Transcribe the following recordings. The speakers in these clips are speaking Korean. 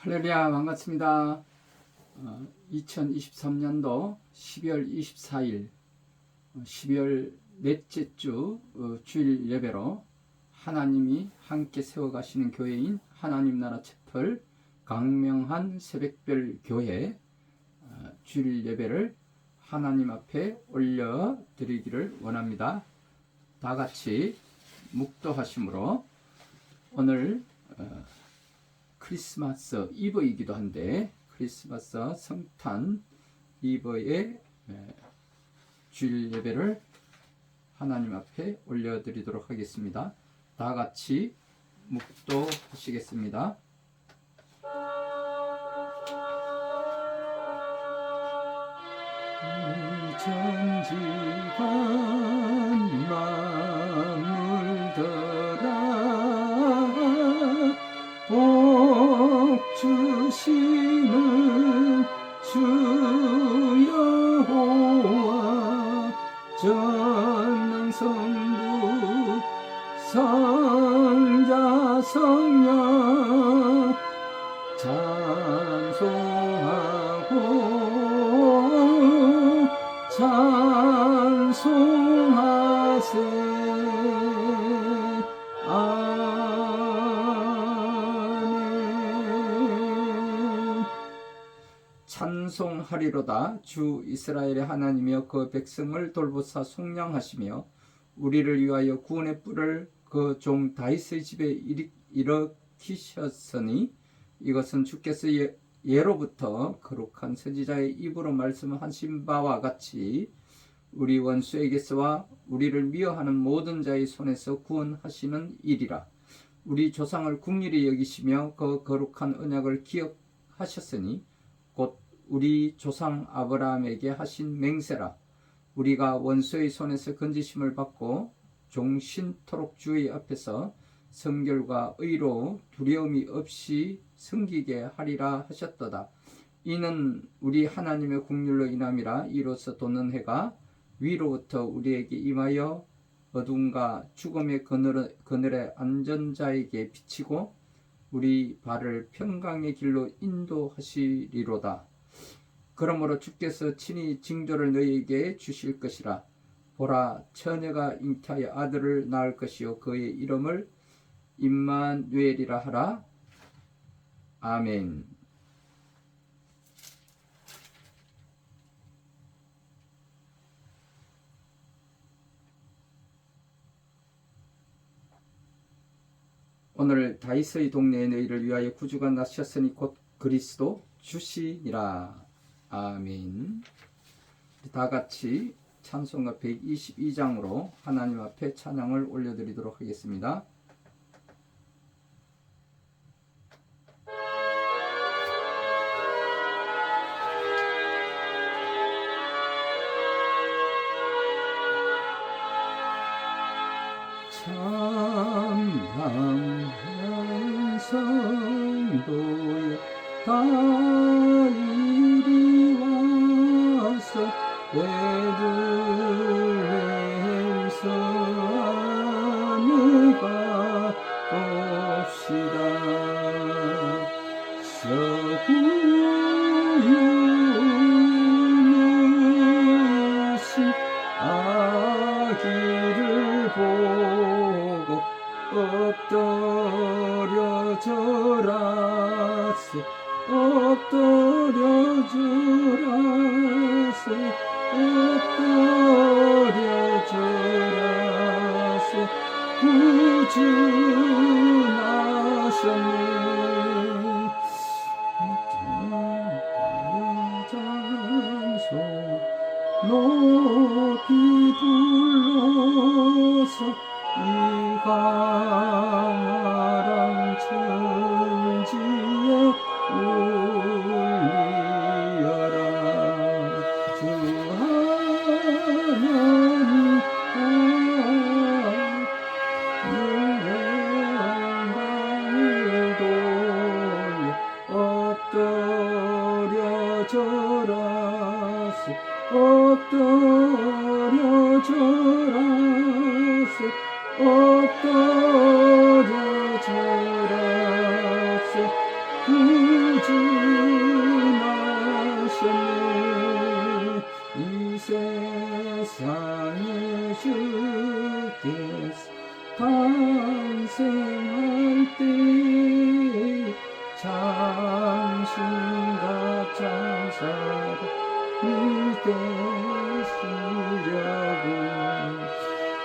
할렐루야, 반갑습니다. 2023년도 12월 24일 12월 넷째 주 주일 예배로 하나님이 함께 세워가시는 교회인 하나님 나라 채플 강명한 새벽별 교회 주일 예배를 하나님 앞에 올려드리기를 원합니다. 다 같이 묵도하심으로 오늘 크리스마스 이브이기도 한데 크리스마스 성탄 이브의 주일 예배를 하나님 앞에 올려드리도록 하겠습니다. 다 같이 묵도하시겠습니다. 천지간 만물더라 복 주시는 주 여호와 전능성부 성자 성령 찬송하고 찬송하세. 아멘. 찬송하리로다. 주 이스라엘의 하나님이여 그 백성을 돌보사 속량하시며 우리를 위하여 구원의 뿔을 그 종 다윗의 집에 일으키셨으니 이것은 주께서 예로부터 거룩한 선지자의 입으로 말씀하신 바와 같이 우리 원수에게서와 우리를 미워하는 모든 자의 손에서 구원하시는 일이라. 우리 조상을 긍휼히 여기시며 그 거룩한 언약을 기억하셨으니 곧 우리 조상 아브라함에게 하신 맹세라. 우리가 원수의 손에서 건지심을 받고 종신토록 주의 앞에서 성결과 의로 두려움이 없이 섬기게 하리라 하셨도다. 이는 우리 하나님의 긍휼로 인함이라. 이로써 돋는 해가 위로부터 우리에게 임하여 어둠과 죽음의 그늘의 안전자에게 비치고 우리 발을 평강의 길로 인도하시리로다. 그러므로 주께서 친히 징조를 너희에게 주실 것이라. 보라, 처녀가 잉태하여 아들을 낳을 것이요 그의 이름을 임마누엘이라 하라. 아멘. 오늘 다윗의 동네에 너희를 위하여 구주가 나셨으니 곧 그리스도 주시니라. 아멘. 다 같이 찬송가 122장으로 하나님 앞에 찬양을 올려드리도록 하겠습니다. 참담한 성도여 다 이리 와서 베들레헴 성에 가봅시다. 서구유신 아기를 보고 엎드려져라세 엎드려져라세 엎드려져라세 구주 나셨네. 찬송 높이 불러서 이 강활한 천지에 구주 나셨네. 이 세상에 주께서 탄생할 때 장신과 장사가 되시려고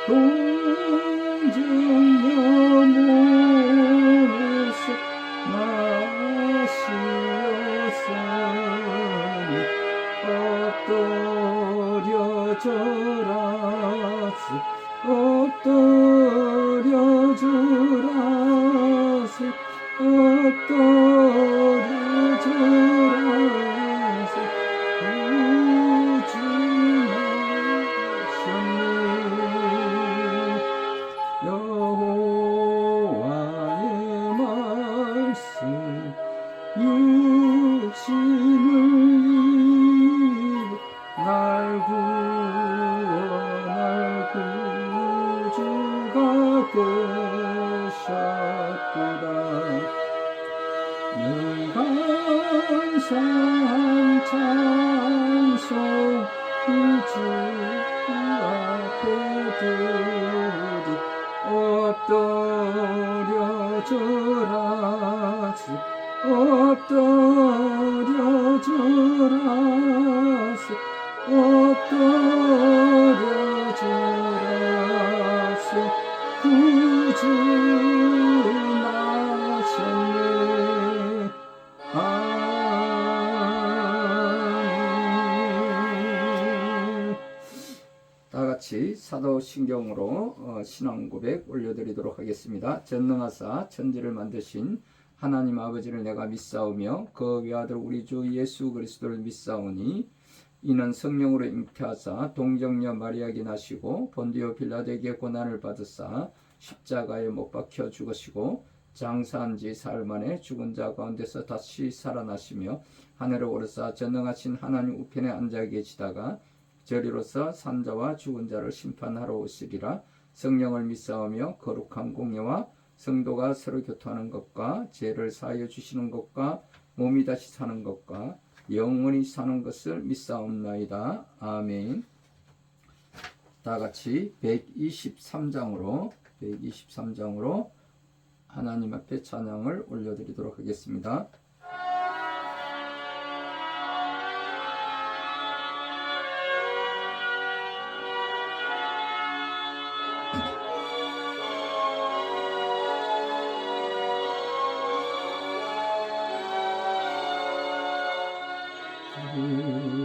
동정녀문에서 나시었으니 엎드려져라세 엎드려져라세 엎드려져라세 구주 나셨네. 여호와의 말씀 육신을 입어 날 구원할 구주가 되셨도다. 늘 감사한 찬송 구주 앞에 드리 엎드려져라세 엎드려져라세 엎드려져라세 구주 나셨네. 아멘. 다같이 사도신경으로 신앙 고백 올려드리도록 하겠습니다. 전능하사 천지를 만드신 하나님 아버지를 내가 믿사오며 그 외아들 우리 주 예수 그리스도를 믿사오니 이는 성령으로 잉태하사 동정녀 마리아에게 나시고 본디오 빌라도에게 고난을 받으사 십자가에 못 박혀 죽으시고 장사한 지 사흘 만에 죽은 자 가운데서 다시 살아나시며 하늘에 오르사 전능하신 하나님 우편에 앉아 계시다가 저리로서 산자와 죽은 자를 심판하러 오시리라. 성령을 믿사오며 거룩한 공예와 성도가 서로 교통하는 것과 죄를 사하여 주시는 것과 몸이 다시 사는 것과 영원히 사는 것을 믿사옵나이다. 아멘. 다같이 123장으로 하나님 앞에 찬양을 올려드리도록 하겠습니다.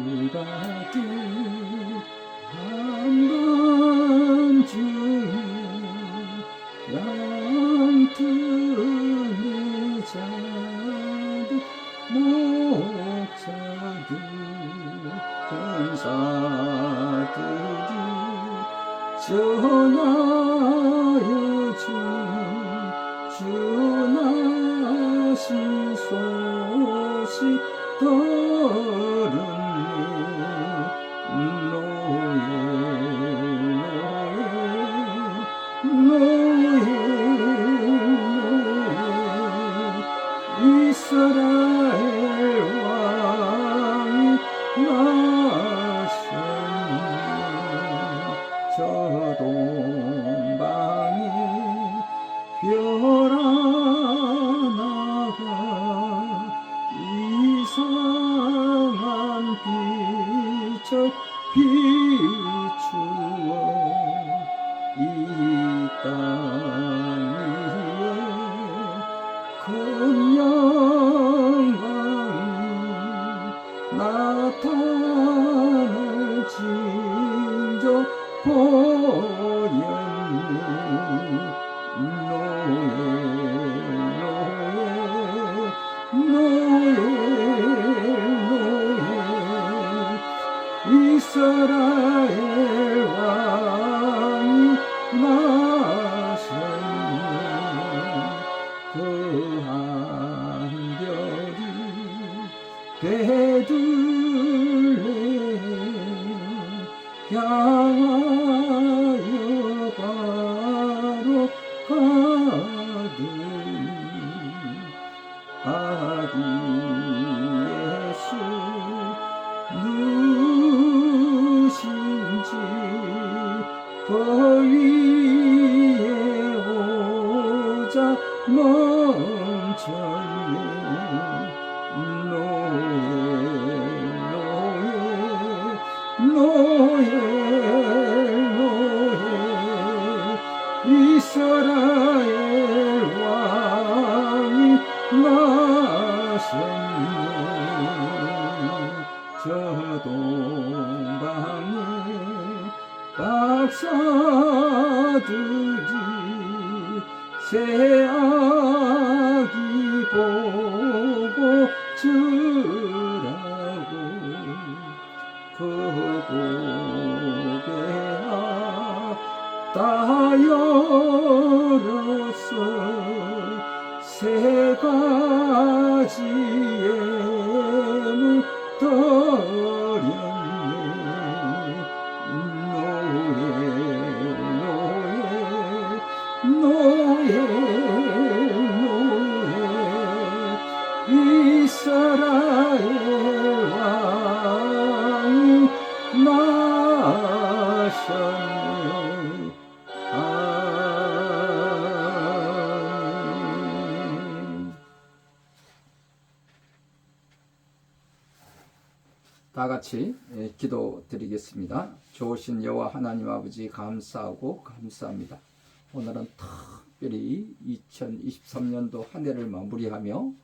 불같은 한번 주는 양틈의 자들 목자들 전사들이 전하여 주 나신 소식 들었네. 노예 이스라엘 왕이 나셨네. 저 동방에 별 하나가 이상한 빛을 비추어 이 땅 위에 큰 영광이 나타날 징조 보였니. 이스라엘 왕이 나셨네. 그 한별이 베들레헴 향하여 바로 가더니 아디 노예 이스라엘 왕이 나섰네. 저 동방에 박사들이 새 아기 보고 주라고 그 고개야 따열어서 세 가지의 물떠렸네. 노예 이스라엘 왕이 나셨네. 아멘. 다 같이 기도드리겠습니다. 좋으신 여호와 하나님 아버지 감사하고 감사합니다. 오늘은 특별히 2023년도 한 해를 마무리하며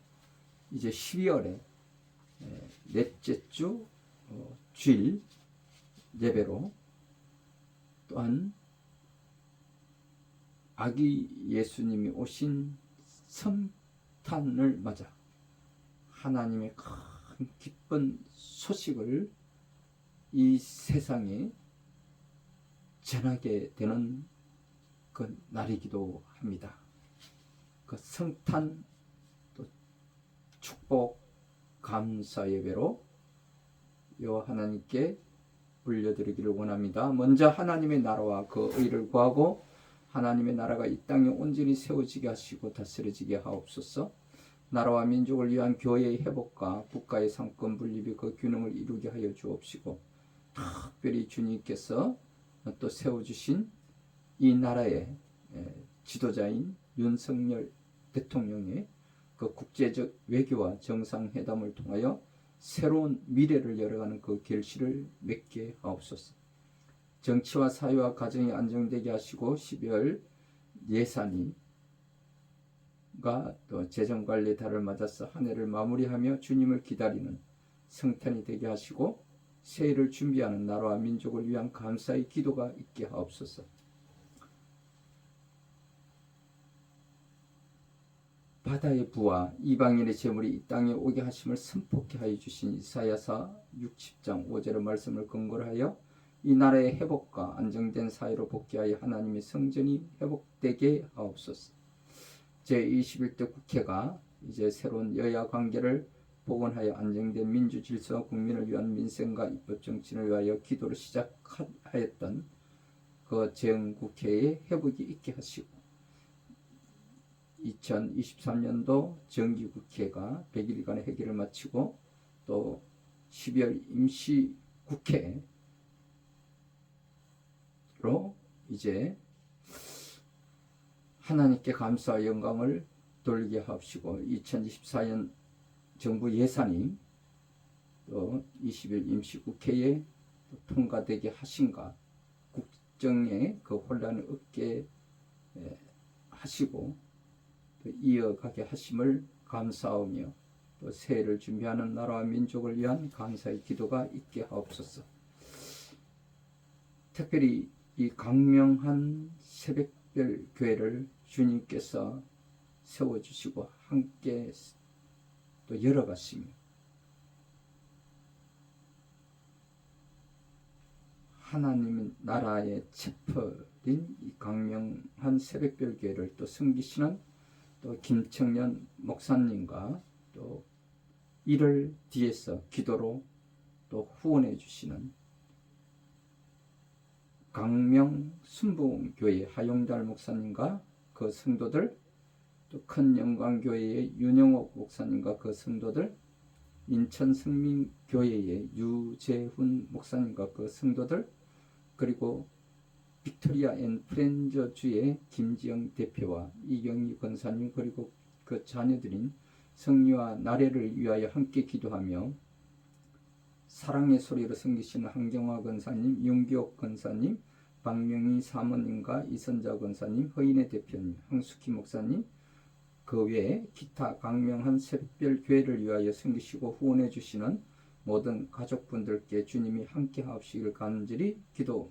이제 12월에 넷째 주 주일 예배로 또한 아기 예수님이 오신 성탄을 맞아 하나님의 큰 기쁜 소식을 이 세상에 전하게 되는 그 날이기도 합니다. 그 성탄 또 축복 감사 예배로 여호와 하나님께 올려드리기를 원합니다. 먼저 하나님의 나라와 그 의를 구하고 하나님의 나라가 이 땅에 온전히 세워지게 하시고 다스려지게 하옵소서. 나라와 민족을 위한 교회의 회복과 국가의 상권 분립이 그 균형을 이루게 하여 주옵시고, 특별히 주님께서 또 세워주신 이 나라의 지도자인 윤석열 대통령의 그 국제적 외교와 정상회담을 통하여 새로운 미래를 열어가는 그 결실을 맺게 하옵소서. 정치와 사회와 가정이 안정되게 하시고 12월 예산이 또 재정관리 달을 맞아서 한 해를 마무리하며 주님을 기다리는 성탄이 되게 하시고 새해를 준비하는 나라와 민족을 위한 감사의 기도가 있게 하옵소서. 바다의 부와 이방인의 재물이 이 땅에 오게 하심을 선포케 하여 주신 이사야서 60장 5절의 말씀을 근거로 하여 이 나라의 회복과 안정된 사회로 복귀하여 하나님의 성전이 회복되게 하옵소서. 제21대 국회가 이제 새로운 여야 관계를 복원하여 안정된 민주 질서와 국민을 위한 민생과 입법 정치를 위하여 기도를 시작하였던 그 재헌국회의 회복이 있게 하시고 2023년도 정기국회가 100일간의 회기를 마치고 또 12월 임시국회로 이제 하나님께 감사와 영광을 돌리게 하옵시고 2024년 정부 예산이 또 20일 임시국회에 통과되게 하신가, 국정에 그 혼란을 없게 하시고 또 이어가게 하심을 감사하며 또 새해를 준비하는 나라와 민족을 위한 감사의 기도가 있게 하옵소서. 특별히 이 강명한 새벽별 교회를 주님께서 세워주시고 함께 또 열어가시며 하나님 나라의 체펄인 이 강명한 새벽별 교회를 또 섬기시는 또 김청년 목사님과 또 이를 뒤에서 기도로 또 후원해 주시는 강명 순복음교회 하용달 목사님과 그 성도들, 또 큰 영광교회의 윤영옥 목사님과 그 성도들, 인천 성민교회의 유재훈 목사님과 그 성도들, 그리고 빅토리아 앤 프렌저주의 김지영 대표와 이경희 권사님, 그리고 그 자녀들인 성리와 나래를 위하여 함께 기도하며 사랑의 소리로 섬기시는 한경화 권사님, 윤기옥 권사님, 박명희 사모님과 이선자 권사님, 허인혜 대표님, 황숙희 목사님, 그 외에 기타 강명한 새벽별 교회를 위하여 섬기시고 후원해 주시는 모든 가족분들께 주님이 함께 하옵시길 간절히 기도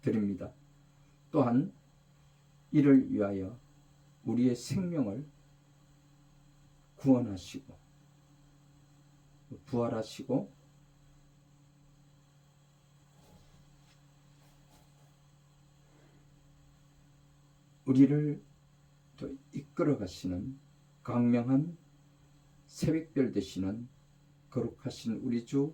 드립니다. 또한 이를 위하여 우리의 생명을 구원하시고 부활하시고 우리를 또 이끌어 가시는 강명한 새벽별 되시는 거룩하신 우리 주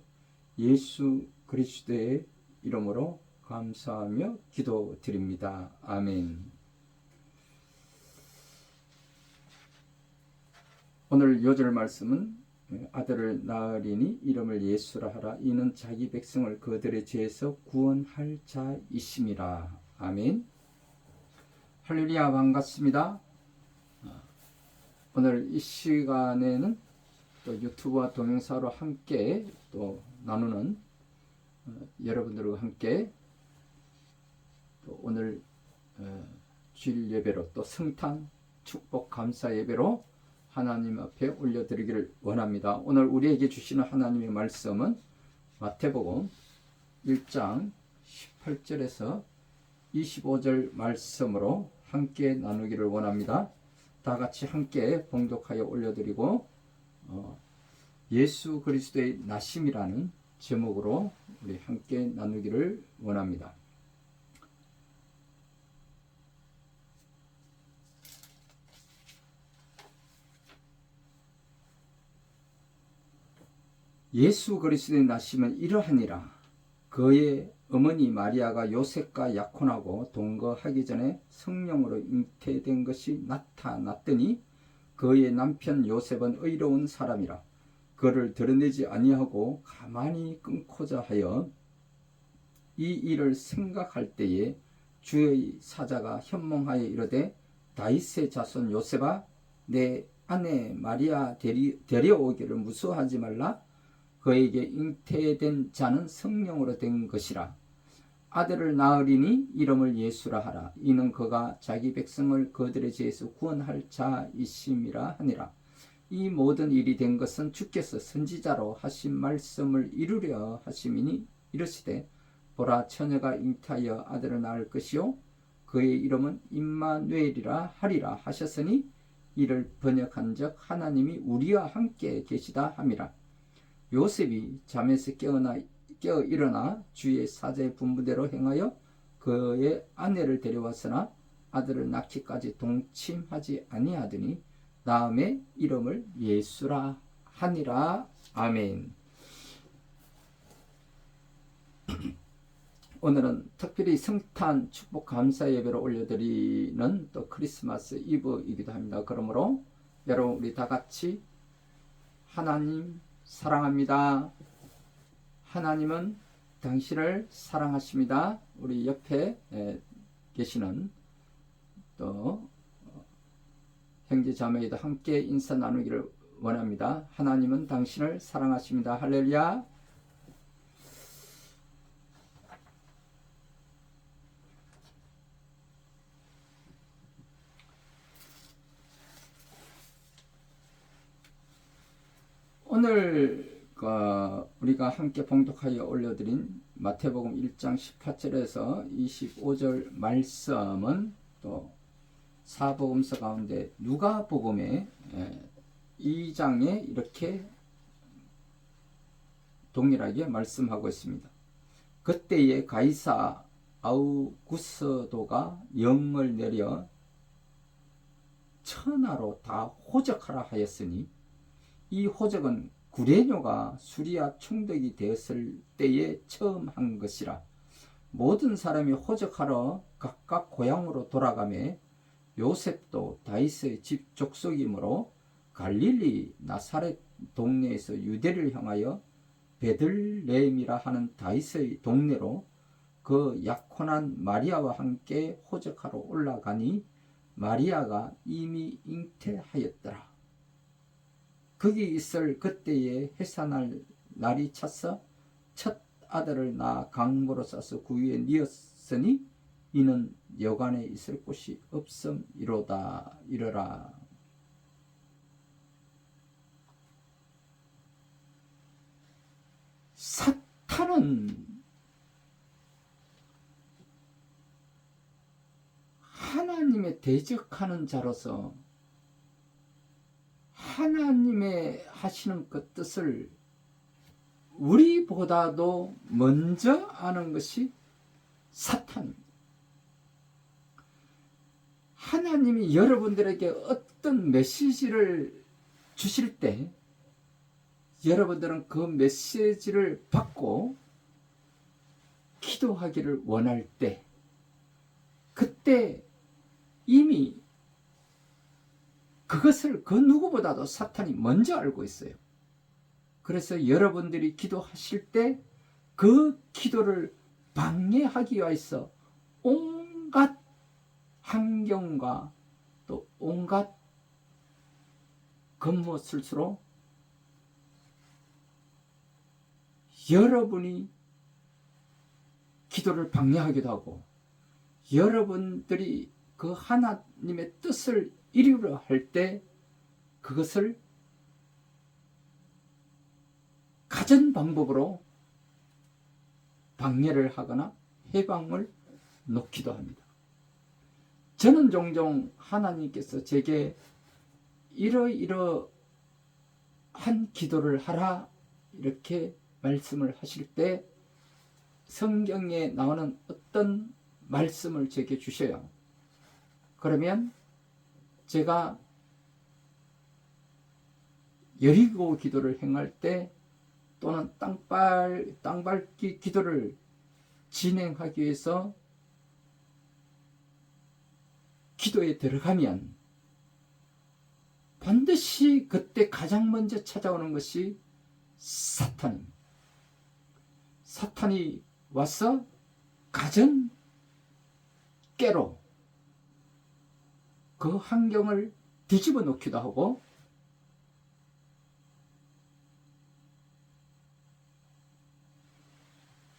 예수 그리스도의 이름으로 감사하며 기도드립니다. 아멘. 오늘 요절 말씀은 아들을 낳으리니 이름을 예수라 하라. 이는 자기 백성을 그들의 죄에서 구원할 자이심이라. 아멘. 할렐루야, 반갑습니다. 오늘 이 시간에는 또 유튜브와 동영상으로 함께 또 나누는 여러분들과 함께 또 오늘 주일 예배로 또 성탄 축복 감사 예배로 하나님 앞에 올려드리기를 원합니다. 오늘 우리에게 주시는 하나님의 말씀은 마태복음 1장 18절에서 25절 말씀으로 함께 나누기를 원합니다. 다 같이 함께 봉독하여 올려드리고 예수 그리스도의 나심이라는 제목으로 우리 함께 나누기를 원합니다. 예수 그리스도의 나심은 이러하니라. 그의 어머니 마리아가 요셉과 약혼하고 동거하기 전에 성령으로 잉태된 것이 나타났더니 그의 남편 요셉은 의로운 사람이라. 그를 드러내지 아니하고 가만히 끊고자 하여 이 일을 생각할 때에 주의 사자가 현몽하여 이르되 다윗의 자손 요셉아 내 아내 마리아 데려오기를 무서워하지 말라. 그에게 잉태된 자는 성령으로 된 것이라. 아들을 낳으리니 이름을 예수라 하라. 이는 그가 자기 백성을 그들의 죄에서 구원할 자이심이라 하니라. 이 모든 일이 된 것은 주께서 선지자로 하신 말씀을 이루려 하심이니 이르시되 보라 처녀가 잉태하여 아들을 낳을 것이요 그의 이름은 임마누엘이라 하리라 하셨으니 이를 번역한즉 하나님이 우리와 함께 계시다 함이라. 요셉이 잠에서 깨어 일어나 주의 사자의 분부대로 행하여 그의 아내를 데려왔으나 아들을 낳기까지 동침하지 아니하더니 다음에 이름을 예수라 하니라. 아멘. 오늘은 특별히 성탄 축복 감사 예배로 올려드리는 또 크리스마스 이브이기도 합니다. 그러므로 여러분 우리 다 같이 하나님 사랑합니다. 하나님은 당신을 사랑하십니다. 우리 옆에 계시는 또 형제 자매도 함께 인사 나누기를 원합니다. 하나님은 당신을 사랑하십니다. 할렐루야. 오늘 우리가 함께 봉독하여 올려드린 마태복음 1장 18절에서 25절 말씀은 또 사복음서 가운데 누가복음의 2장에 이렇게 동일하게 말씀하고 있습니다. 그때에 가이사 아우구스도가 영을 내려 천하로 다 호적하라 하였으니 이 호적은 구레뇨가 수리아 총독이 되었을 때에 처음 한 것이라. 모든 사람이 호적하러 각각 고향으로 돌아가매 요셉도 다윗의 집 족속이므로 갈릴리 나사렛 동네에서 유대를 향하여 베들레헴이라 하는 다윗의 동네로 그 약혼한 마리아와 함께 호적하러 올라가니 마리아가 이미 잉태하였더라. 거기 있을 그때에 해산할 날이 차서 첫 아들을 낳아 강모로 싸서 구유에 뉘었으니 이는 여관에 있을 곳이 없음이로다. 이러라. 사탄은 하나님의 대적하는 자로서 하나님의 하시는 그 뜻을 우리보다도 먼저 아는 것이 사탄입니다. 하나님이 여러분들에게 어떤 메시지를 주실 때 여러분들은 그 메시지를 받고 기도하기를 원할 때 그때 이미 그것을 그 누구보다도 사탄이 먼저 알고 있어요. 그래서 여러분들이 기도하실 때 그 기도를 방해하기 위해서 온갖 환경과 또 온갖 겉모술수로 여러분이 기도를 방해하기도 하고 여러분들이 그 하나님의 뜻을 이루려 할 때 그것을 가전 방법으로 방해를 하거나 해방을 놓기도 합니다. 저는 종종 하나님께서 제게 이러이러한 기도를 하라 이렇게 말씀을 하실 때 성경에 나오는 어떤 말씀을 제게 주셔요. 그러면 제가 여리고 기도를 행할 때 또는 땅밟기 기도를 진행하기 위해서 기도에 들어가면 반드시 그때 가장 먼저 찾아오는 것이 사탄입니다. 사탄이 와서 가전 깨로 그 환경을 뒤집어 놓기도 하고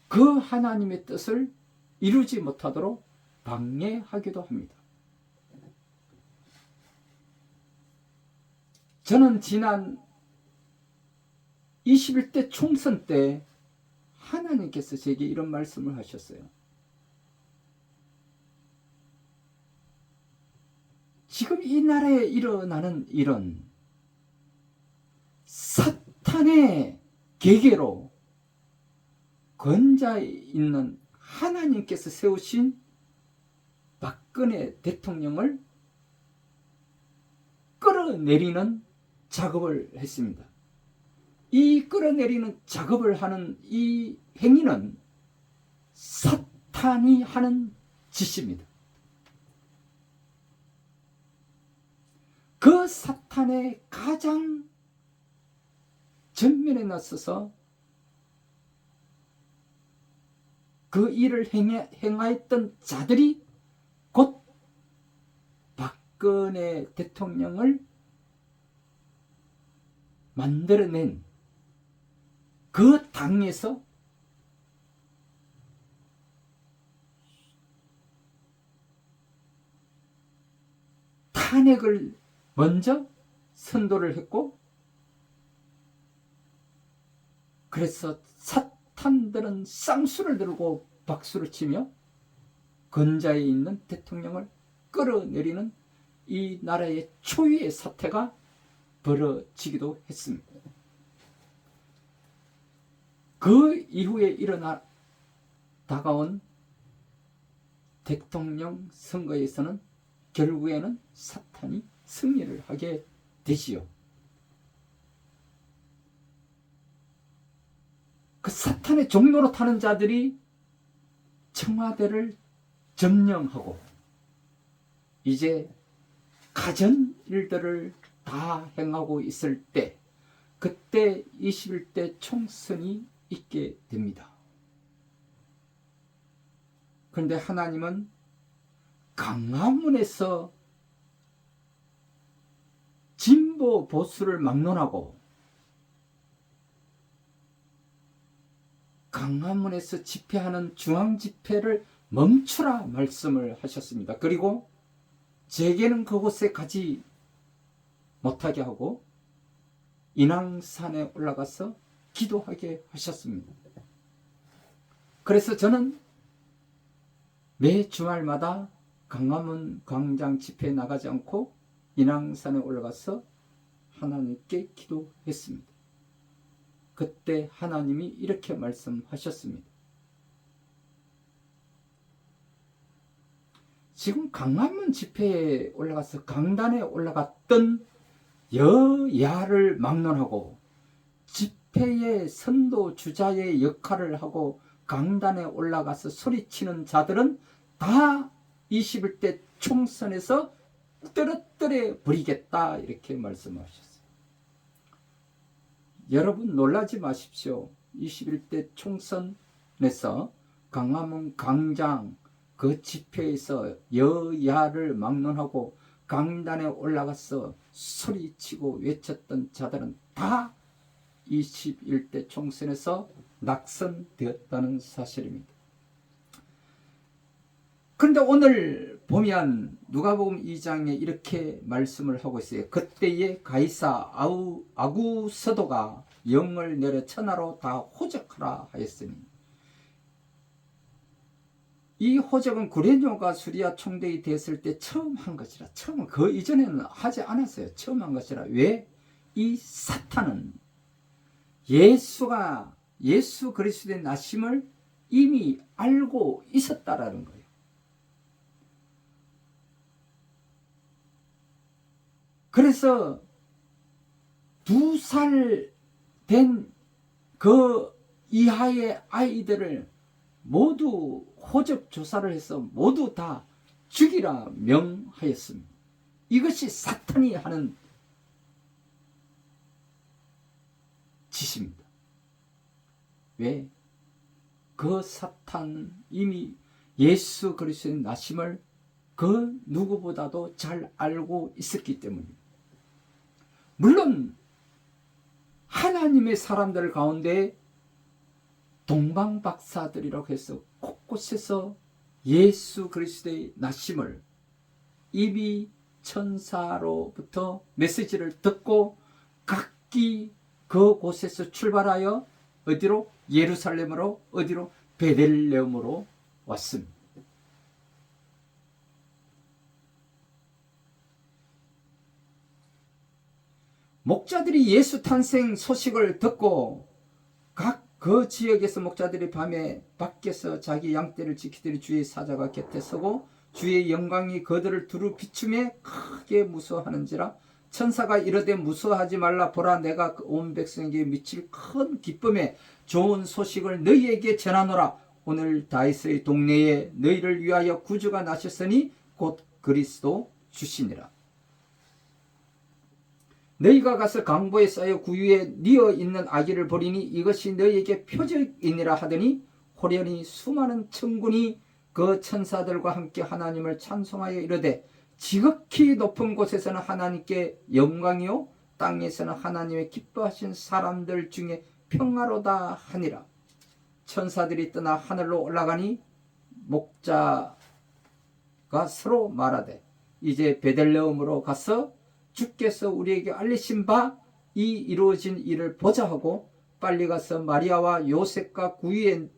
그 하나님의 뜻을 이루지 못하도록 방해하기도 합니다. 저는 지난 21대 총선 때 하나님께서 제게 이런 말씀을 하셨어요. 지금 이 나라에 일어나는 일은 사탄의 계계로 권좌에 있는 하나님께서 세우신 박근혜 대통령을 끌어내리는 작업을 했습니다. 이 끌어내리는 작업을 하는 이 행위는 사탄이 하는 짓입니다. 그 사탄의 가장 전면에 나서서 그 일을 행하였던 자들이 곧 박근혜 대통령을 만들어낸 그 당에서 탄핵을 먼저 선도를 했고, 그래서 사탄들은 쌍수를 들고 박수를 치며 권좌에 있는 대통령을 끌어내리는 이 나라의 초유의 사태가 벌어지기도 했습니다. 그 이후에 다가온 대통령 선거에서는 결국에는 사탄이 승리를 하게 되지요. 그 사탄의 종로로 타는 자들이 청와대를 점령하고 이제 가전 일들을 다 행하고 있을 때, 그때 21대 총선이 있게 됩니다. 그런데 하나님은 강화문에서 전부 보수를 막론하고 광화문에서 집회하는 중앙집회를 멈추라 말씀을 하셨습니다. 그리고 제게는 그곳에 가지 못하게 하고 인왕산에 올라가서 기도하게 하셨습니다. 그래서 저는 매 주말마다 광화문 광장 집회에 나가지 않고 인왕산에 올라가서 하나님께 기도했습니다. 그때 하나님이 이렇게 말씀하셨습니다. 지금 광화문 집회에 올라가서 강단에 올라갔던 여야를 막론하고 집회의 선도 주자의 역할을 하고 강단에 올라가서 소리치는 자들은 다 21대 총선에서 떨어뜨려 버리겠다 이렇게 말씀하셨어요. 여러분 놀라지 마십시오. 21대 총선에서 광화문 광장 그 집회에서 여야를 막론하고 강단에 올라가서 소리치고 외쳤던 자들은 다 21대 총선에서 낙선되었다는 사실입니다. 그런데 오늘 보면 누가복음 2장에 이렇게 말씀을 하고 있어요. 그때에 가이사 아구서도가 영을 내려 천하로 다 호적하라 하였으니, 이 호적은 구레뇨가 수리아 총독이 됐을 때 처음 한 것이라. 처음, 그 이전에는 하지 않았어요. 처음 한 것이라. 왜? 이 사탄은 예수 그리스도의 나심을 이미 알고 있었다라는 거예요. 그래서 2살 된 그 이하의 아이들을 모두 호적 조사를 해서 모두 다 죽이라 명하였습니다. 이것이 사탄이 하는 짓입니다. 왜? 그 사탄 이미 예수 그리스도의 나심을 그 누구보다도 잘 알고 있었기 때문입니다. 물론 하나님의 사람들 가운데 동방박사들이라고 해서 곳곳에서 예수 그리스도의 나심을 이미 천사로부터 메시지를 듣고 각기 그곳에서 출발하여 어디로? 예루살렘으로, 어디로? 베들레헴으로 왔습니다. 목자들이 예수 탄생 소식을 듣고 각 그 지역에서 목자들이 밤에 밖에서 자기 양떼를 지키더니 주의 사자가 곁에 서고 주의 영광이 그들을 두루 비춤에 크게 무서워하는지라. 천사가 이르되 무서워하지 말라. 보라, 내가 온 백성에게 미칠 큰 기쁨에 좋은 소식을 너희에게 전하노라. 오늘 다윗의 동네에 너희를 위하여 구주가 나셨으니 곧 그리스도 주시니라. 너희가 가서 강보에 쌓여 구유에 뉘어 있는 아기를 보리니 이것이 너희에게 표적이니라 하더니 호련히 수많은 천군이 그 천사들과 함께 하나님을 찬송하여 이르되 지극히 높은 곳에서는 하나님께 영광이요 땅에서는 하나님의 기뻐하신 사람들 중에 평화로다 하니라. 천사들이 떠나 하늘로 올라가니 목자가 서로 말하되 이제 베들레헴으로 가서 주께서 우리에게 알리신 바 이 이루어진 일을 보자 하고 빨리 가서 마리아와 요셉과 구유에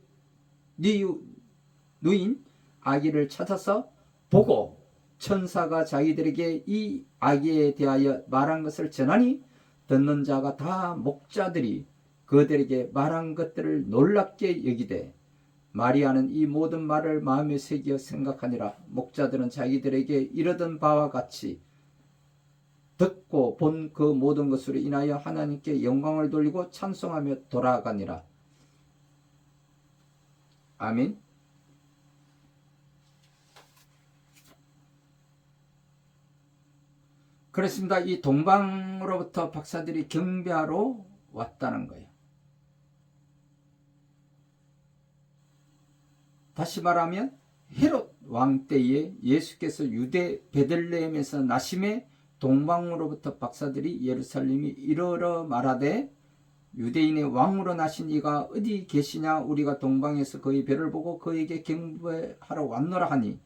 누인 아기를 찾아서 보고 천사가 자기들에게 이 아기에 대하여 말한 것을 전하니 듣는 자가 다 목자들이 그들에게 말한 것들을 놀랍게 여기되 마리아는 이 모든 말을 마음에 새기어 생각하니라. 목자들은 자기들에게 이르던 바와 같이 듣고 본 그 모든 것으로 인하여 하나님께 영광을 돌리고 찬송하며 돌아가니라. 아멘. 그렇습니다. 이 동방으로부터 박사들이 경배하러 왔다는 거예요. 다시 말하면 헤롯 왕 때에 예수께서 유대 베들레헴에서 나심에 동방으로부터 박사들이 예루살렘이 이르러 말하되 유대인의 왕으로 나신 이가 어디 계시냐? 우리가 동방에서 그의 배를 보고 그에게 경배하러 왔노라 하니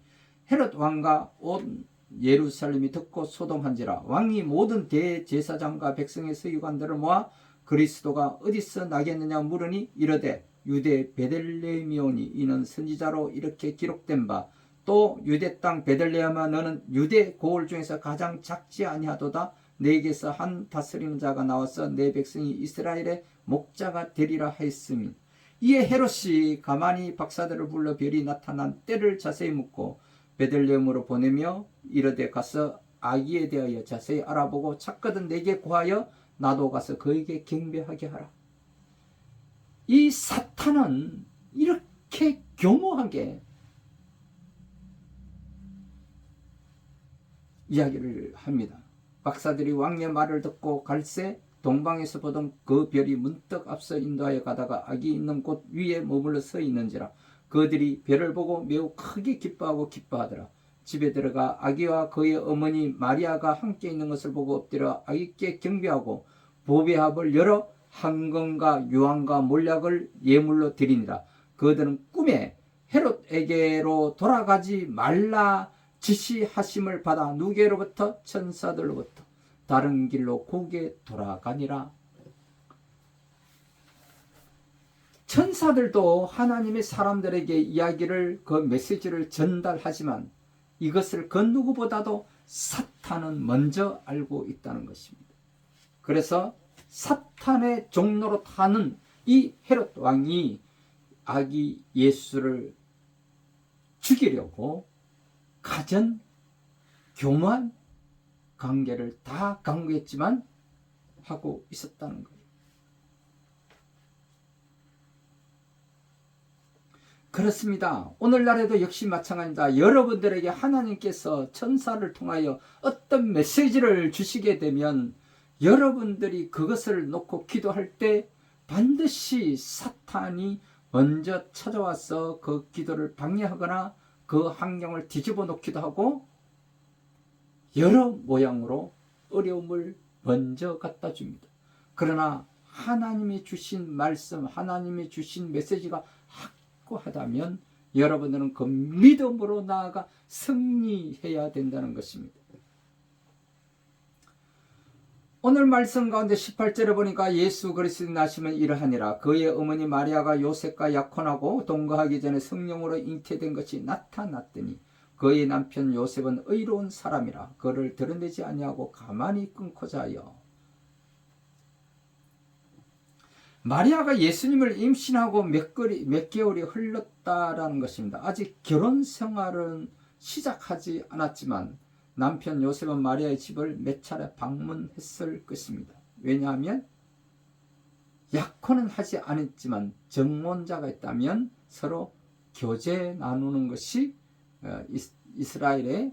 헤롯 왕과 온 예루살렘이 듣고 소동한지라. 왕이 모든 대제사장과 백성의 서기관들을 모아 그리스도가 어디서 나겠느냐 물으니 이르되 유대 베들레헴이오니 이는 선지자로 이렇게 기록된 바 또 유대 땅 베들레헴아 너는 유대 고을 중에서 가장 작지 아니하도다. 내게서 한 다스리는 자가 나와서 내 백성이 이스라엘의 목자가 되리라 하였으니 이에 헤롯이 가만히 박사들을 불러 별이 나타난 때를 자세히 묻고 베들레헴으로 보내며 이르되 가서 아기에 대하여 자세히 알아보고 찾거든 내게 구하여 나도 가서 그에게 경배하게 하라. 이 사탄은 이렇게 교모하게 이야기를 합니다. 박사들이 왕의 말을 듣고 갈새 동방에서 보던 그 별이 문득 앞서 인도하여 가다가 아기 있는 곳 위에 머물러 서 있는지라. 그들이 별을 보고 매우 크게 기뻐하더라. 집에 들어가 아기와 그의 어머니 마리아가 함께 있는 것을 보고 엎드려 아기께 경배하고 보배합을 열어 황금과 유황과 몰약을 예물로 드리니라. 그들은 꿈에 헤롯에게로 돌아가지 말라 지시하심을 받아 누게로부터 천사들로부터 다른 길로 고개 돌아가니라. 천사들도 하나님의 사람들에게 이야기를 그 메시지를 전달하지만 이것을 그 누구보다도 사탄은 먼저 알고 있다는 것입니다. 그래서 사탄의 종로로 타는 이 헤롯 왕이 아기 예수를 죽이려고 가전 교묘한 관계를 다 강구했지만 하고 있었다는 거예요. 그렇습니다. 오늘날에도 역시 마찬가지입니다. 여러분들에게 하나님께서 천사를 통하여 어떤 메시지를 주시게 되면 여러분들이 그것을 놓고 기도할 때 반드시 사탄이 먼저 찾아와서 그 기도를 방해하거나 그 환경을 뒤집어 놓기도 하고 여러 모양으로 어려움을 먼저 갖다 줍니다. 그러나 하나님이 주신 말씀, 하나님이 주신 메시지가 확고하다면 여러분들은 그 믿음으로 나아가 승리해야 된다는 것입니다. 오늘 말씀 가운데 18절에 보니까 예수 그리스도 나시면 이러하니라. 그의 어머니 마리아가 요셉과 약혼하고 동거하기 전에 성령으로 잉태된 것이 나타났더니 그의 남편 요셉은 의로운 사람이라 그를 드러내지 아니하고 가만히 끊고자 하여. 마리아가 예수님을 임신하고 몇 개월이 흘렀다라는 것입니다. 아직 결혼 생활은 시작하지 않았지만 남편 요셉은 마리아의 집을 몇 차례 방문했을 것입니다. 왜냐하면 약혼은 하지 않았지만 정혼자가 있다면 서로 교제 나누는 것이 이스라엘에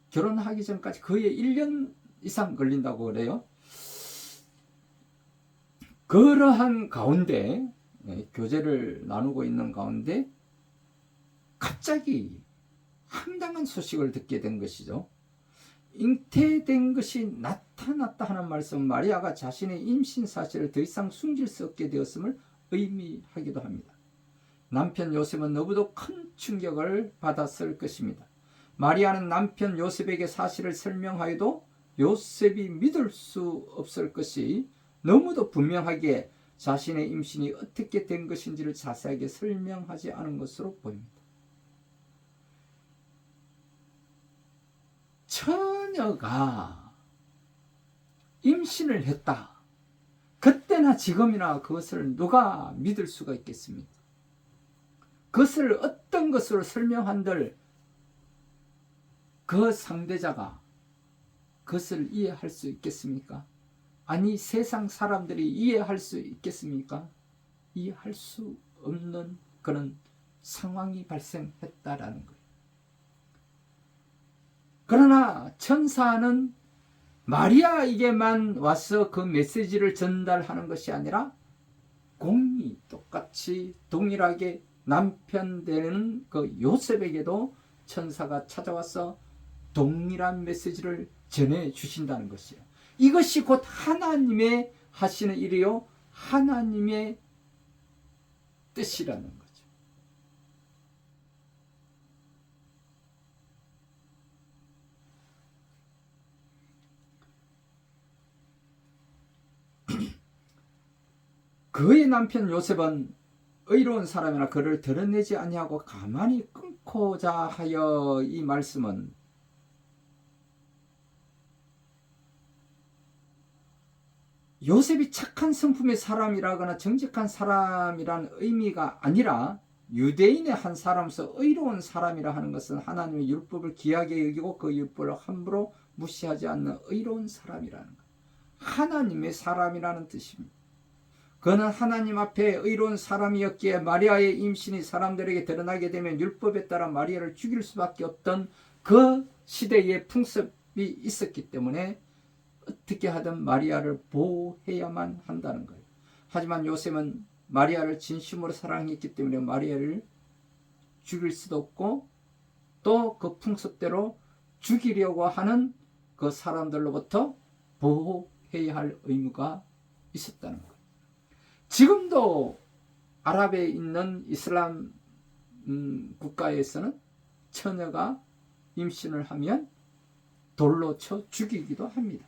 결혼하기 전까지 거의 1년 이상 걸린다고 그래요. 그러한 가운데 교제를 나누고 있는 가운데 갑자기 황당한 소식을 듣게 된 것이죠. 잉태된 것이 나타났다 하는 말씀은 마리아가 자신의 임신 사실을 더 이상 숨길 수 없게 되었음을 의미하기도 합니다. 남편 요셉은 너무도 큰 충격을 받았을 것입니다. 마리아는 남편 요셉에게 사실을 설명하여도 요셉이 믿을 수 없을 것이 너무도 분명하게 자신의 임신이 어떻게 된 것인지를 자세하게 설명하지 않은 것으로 보입니다. 처녀가 임신을 했다. 그때나 지금이나 그것을 누가 믿을 수가 있겠습니까? 그것을 어떤 것으로 설명한들 그 상대자가 그것을 이해할 수 있겠습니까? 아니 세상 사람들이 이해할 수 있겠습니까? 이해할 수 없는 그런 상황이 발생했다라는 거예요. 그러나 천사는 마리아에게만 와서 그 메시지를 전달하는 것이 아니라 공이 똑같이 동일하게 남편 되는 그 요셉에게도 천사가 찾아와서 동일한 메시지를 전해 주신다는 것이에요. 이것이 곧 하나님의 하시는 일이요, 하나님의 뜻이라는 거죠. 그의 남편 요셉은 의로운 사람이나 그를 드러내지 아니하고 가만히 끊고자 하여, 이 말씀은 요셉이 착한 성품의 사람이라거나 정직한 사람이라는 의미가 아니라, 유대인의 한 사람으로서 의로운 사람이라 하는 것은 하나님의 율법을 귀하게 여기고 그 율법을 함부로 무시하지 않는 의로운 사람이라는 것, 하나님의 사람이라는 뜻입니다. 그는 하나님 앞에 의로운 사람이었기에 마리아의 임신이 사람들에게 드러나게 되면 율법에 따라 마리아를 죽일 수밖에 없던 그 시대의 풍습이 있었기 때문에 어떻게 하든 마리아를 보호해야만 한다는 거예요. 하지만 요셉은 마리아를 진심으로 사랑했기 때문에 마리아를 죽일 수도 없고, 또 그 풍습대로 죽이려고 하는 그 사람들로부터 보호해야 할 의무가 있었다는 거예요. 지금도 아랍에 있는 이슬람 국가에서는 처녀가 임신을 하면 돌로 쳐 죽이기도 합니다.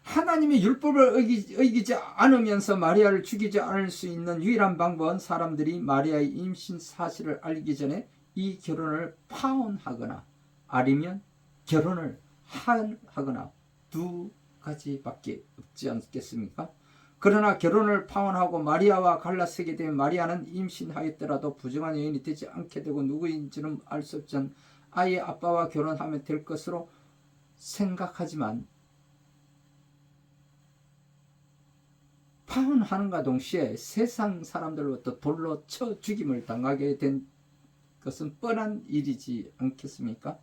하나님의 율법을 어기지 않으면서 마리아를 죽이지 않을 수 있는 유일한 방법은 사람들이 마리아의 임신 사실을 알기 전에 이 결혼을 파혼하거나 아니면 결혼을 하거나 두 가지밖에 없지 않겠습니까? 그러나 결혼을 파혼하고 마리아와 갈라서게 되면 마리아는 임신하였더라도 부정한 여인이 되지 않게 되고 누구인지는 알 수 없지만 아이의 아빠와 결혼하면 될 것으로 생각하지만, 파혼하는가 동시에 세상 사람들로부터 돌로 쳐 죽임을 당하게 된 것은 뻔한 일이지 않겠습니까?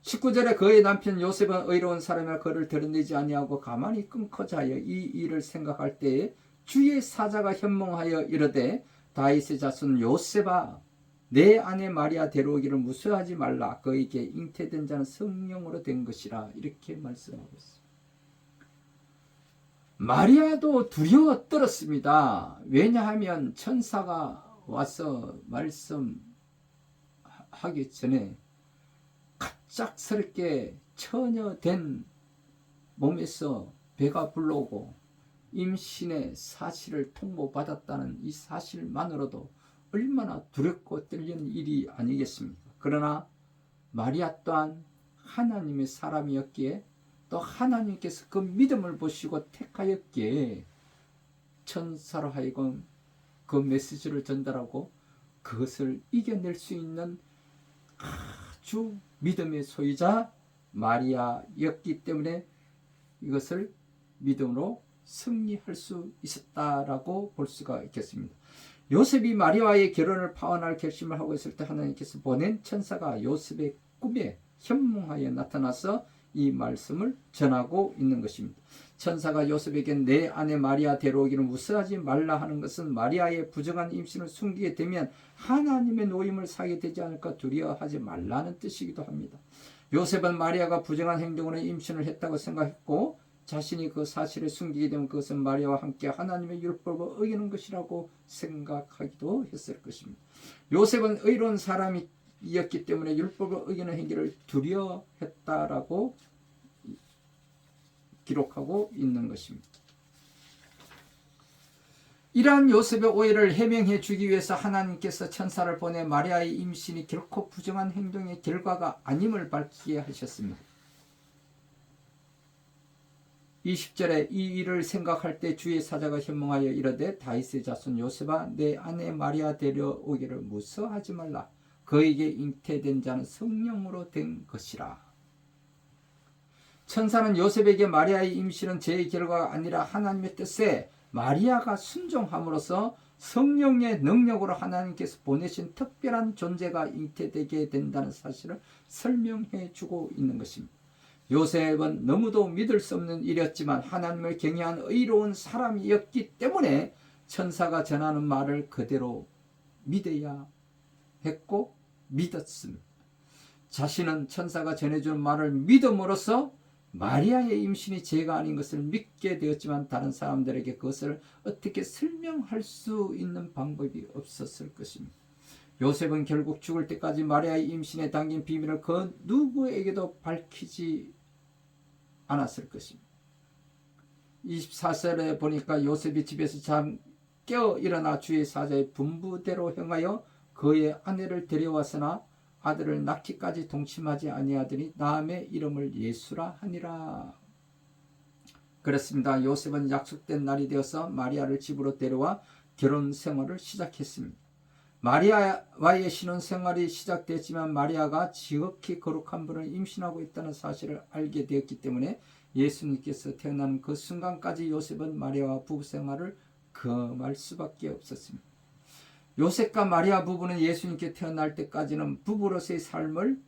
19절에 그의 남편 요셉은 의로운 사람이라 그를 드러내지 아니하고 가만히 끊고자 하여 이 일을 생각할 때에 주의 사자가 현몽하여 이르되, 다윗의 자손 요셉아, 내 아내 마리아 데려오기를 무서워하지 말라. 그에게 잉태된 자는 성령으로 된 것이라. 이렇게 말씀하고 있습니다. 마리아도 두려워 떨었습니다. 왜냐하면 천사가 와서 말씀하기 전에 갑작스럽게 처녀된 몸에서 배가 불러오고 임신의 사실을 통보받았다는 이 사실만으로도 얼마나 두렵고 떨리는 일이 아니겠습니까? 그러나 마리아 또한 하나님의 사람이었기에, 또 하나님께서 그 믿음을 보시고 택하였기에 천사로 하여금 그 메시지를 전달하고 그것을 이겨낼 수 있는 아주 믿음의 소유자 마리아였기 때문에 이것을 믿음으로 승리할 수 있었다라고 볼 수가 있겠습니다. 요셉이 마리아와의 결혼을 파혼할 결심을 하고 있을 때 하나님께서 보낸 천사가 요셉의 꿈에 현몽하여 나타나서 이 말씀을 전하고 있는 것입니다. 천사가 요셉에게 내 아내 마리아 데려오기를 무서워하지 말라 하는 것은 마리아의 부정한 임신을 숨기게 되면 하나님의 노임을 사게 되지 않을까 두려워하지 말라는 뜻이기도 합니다. 요셉은 마리아가 부정한 행동으로 임신을 했다고 생각했고, 자신이 그 사실을 숨기게 되면 그것은 마리아와 함께 하나님의 율법을 어기는 것이라고 생각하기도 했을 것입니다. 요셉은 의로운 사람이었기 때문에 율법을 어기는 행위를 두려워했다라고 기록하고 있는 것입니다. 이러한 요셉의 오해를 해명해 주기 위해서 하나님께서 천사를 보내 마리아의 임신이 결코 부정한 행동의 결과가 아님을 밝히게 하셨습니다. 20절에 이 일을 생각할 때 주의 사자가 현몽하여 이르되, 다윗의 자손 요셉아, 내 아내 마리아 데려오기를 무서워하지 말라. 그에게 잉태된 자는 성령으로 된 것이라. 천사는 요셉에게 마리아의 임신은 죄의 결과가 아니라 하나님의 뜻에 마리아가 순종함으로써 성령의 능력으로 하나님께서 보내신 특별한 존재가 잉태되게 된다는 사실을 설명해 주고 있는 것입니다. 요셉은 너무도 믿을 수 없는 일이었지만 하나님을 경외한 의로운 사람이었기 때문에 천사가 전하는 말을 그대로 믿어야 했고 믿었습니다. 자신은 천사가 전해주는 말을 믿음으로써 마리아의 임신이 죄가 아닌 것을 믿게 되었지만 다른 사람들에게 그것을 어떻게 설명할 수 있는 방법이 없었을 것입니다. 요셉은 결국 죽을 때까지 마리아의 임신에 담긴 비밀을 그 누구에게도 밝히지 않았을 것입니다. 24절에 보니까 요셉이 집에서 잠 깨어 일어나 주의 사자의 분부대로 행하여 그의 아내를 데려왔으나 아들을 낳기까지 동침하지 아니하더니 다음에 이름을 예수라 하니라. 그렇습니다. 요셉은 약속된 날이 되어서 마리아를 집으로 데려와 결혼 생활을 시작했습니다. 마리아와의 신혼 생활이 시작됐지만 마리아가 지극히 거룩한 분을 임신하고 있다는 사실을 알게 되었기 때문에 예수님께서 태어난 그 순간까지 요셉은 마리아와 부부 생활을 금할 수밖에 없었습니다. 요셉과 마리아 부부는 예수님께 태어날 때까지는 부부로서의 삶을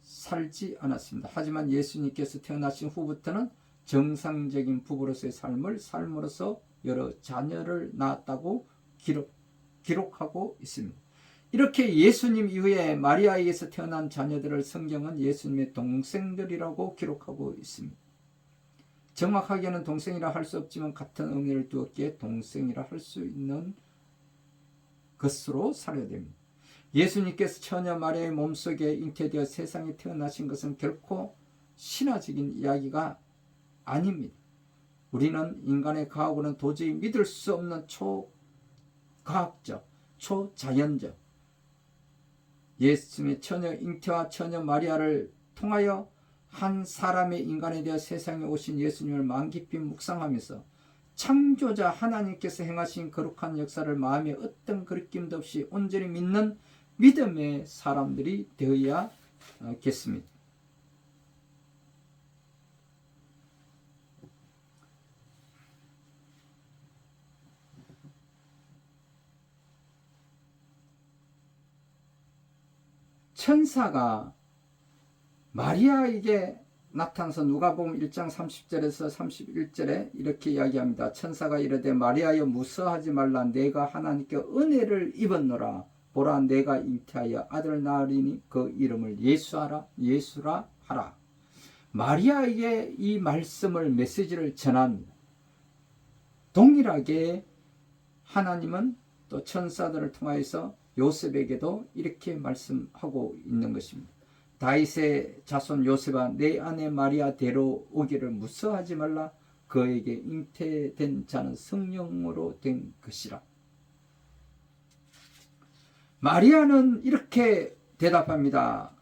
살지 않았습니다. 하지만 예수님께서 태어나신 후부터는 정상적인 부부로서의 삶을 삶으로써 여러 자녀를 낳았다고 기록하고 있습니다. 이렇게 예수님 이후에 마리아에게서 태어난 자녀들을 성경은 예수님의 동생들이라고 기록하고 있습니다. 정확하게는 동생이라 할 수 없지만 같은 의미를 두었기에 동생이라 할 수 있는 것으로 살아야 됩니다. 예수님께서 처녀 마리아의 몸속에 잉태되어 세상에 태어나신 것은 결코 신화적인 이야기가 아닙니다. 우리는 인간의 과학으로는 도저히 믿을 수 없는 초과학적, 초자연적 예수님의 처녀 잉태와 처녀 마리아를 통하여 한 사람의 인간에 대해 세상에 오신 예수님을 마음 깊이 묵상하면서 창조자 하나님께서 행하신 거룩한 역사를 마음에 어떤 거리낌도 없이 온전히 믿는 믿음의 사람들이 되어야겠습니다. 천사가 마리아에게 나타나서 누가복음 1장 30절에서 31절에 이렇게 이야기합니다. 천사가 이르되 마리아여 무서워하지 말라. 내가 하나님께 은혜를 입었노라. 보라 내가 잉태하여 아들을 낳으리니 그 이름을 예수라 하라. 마리아에게 이 말씀을 메시지를 전합니다. 동일하게 하나님은 또 천사들을 통하여서 요셉에게도 이렇게 말씀하고 있는 것입니다. 다윗의 자손 요셉아 내 아내 마리아 데려오기를 무서워하지 말라. 그에게 잉태된 자는 성령으로 된 것이라. 마리아는 이렇게 대답합니다.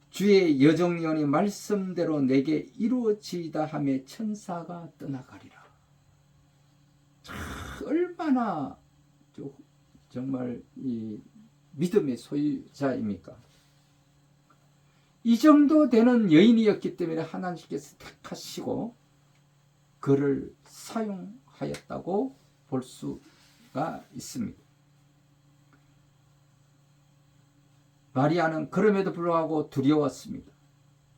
주의 여정연이 말씀대로 내게 이루어지이다 하며 천사가 떠나가리라. 얼마나 정말 이 믿음의 소유자입니까? 이 정도 되는 여인이었기 때문에 하나님께서 택하시고 그를 사용하였다고 볼 수가 있습니다. 마리아는 그럼에도 불구하고 두려웠습니다.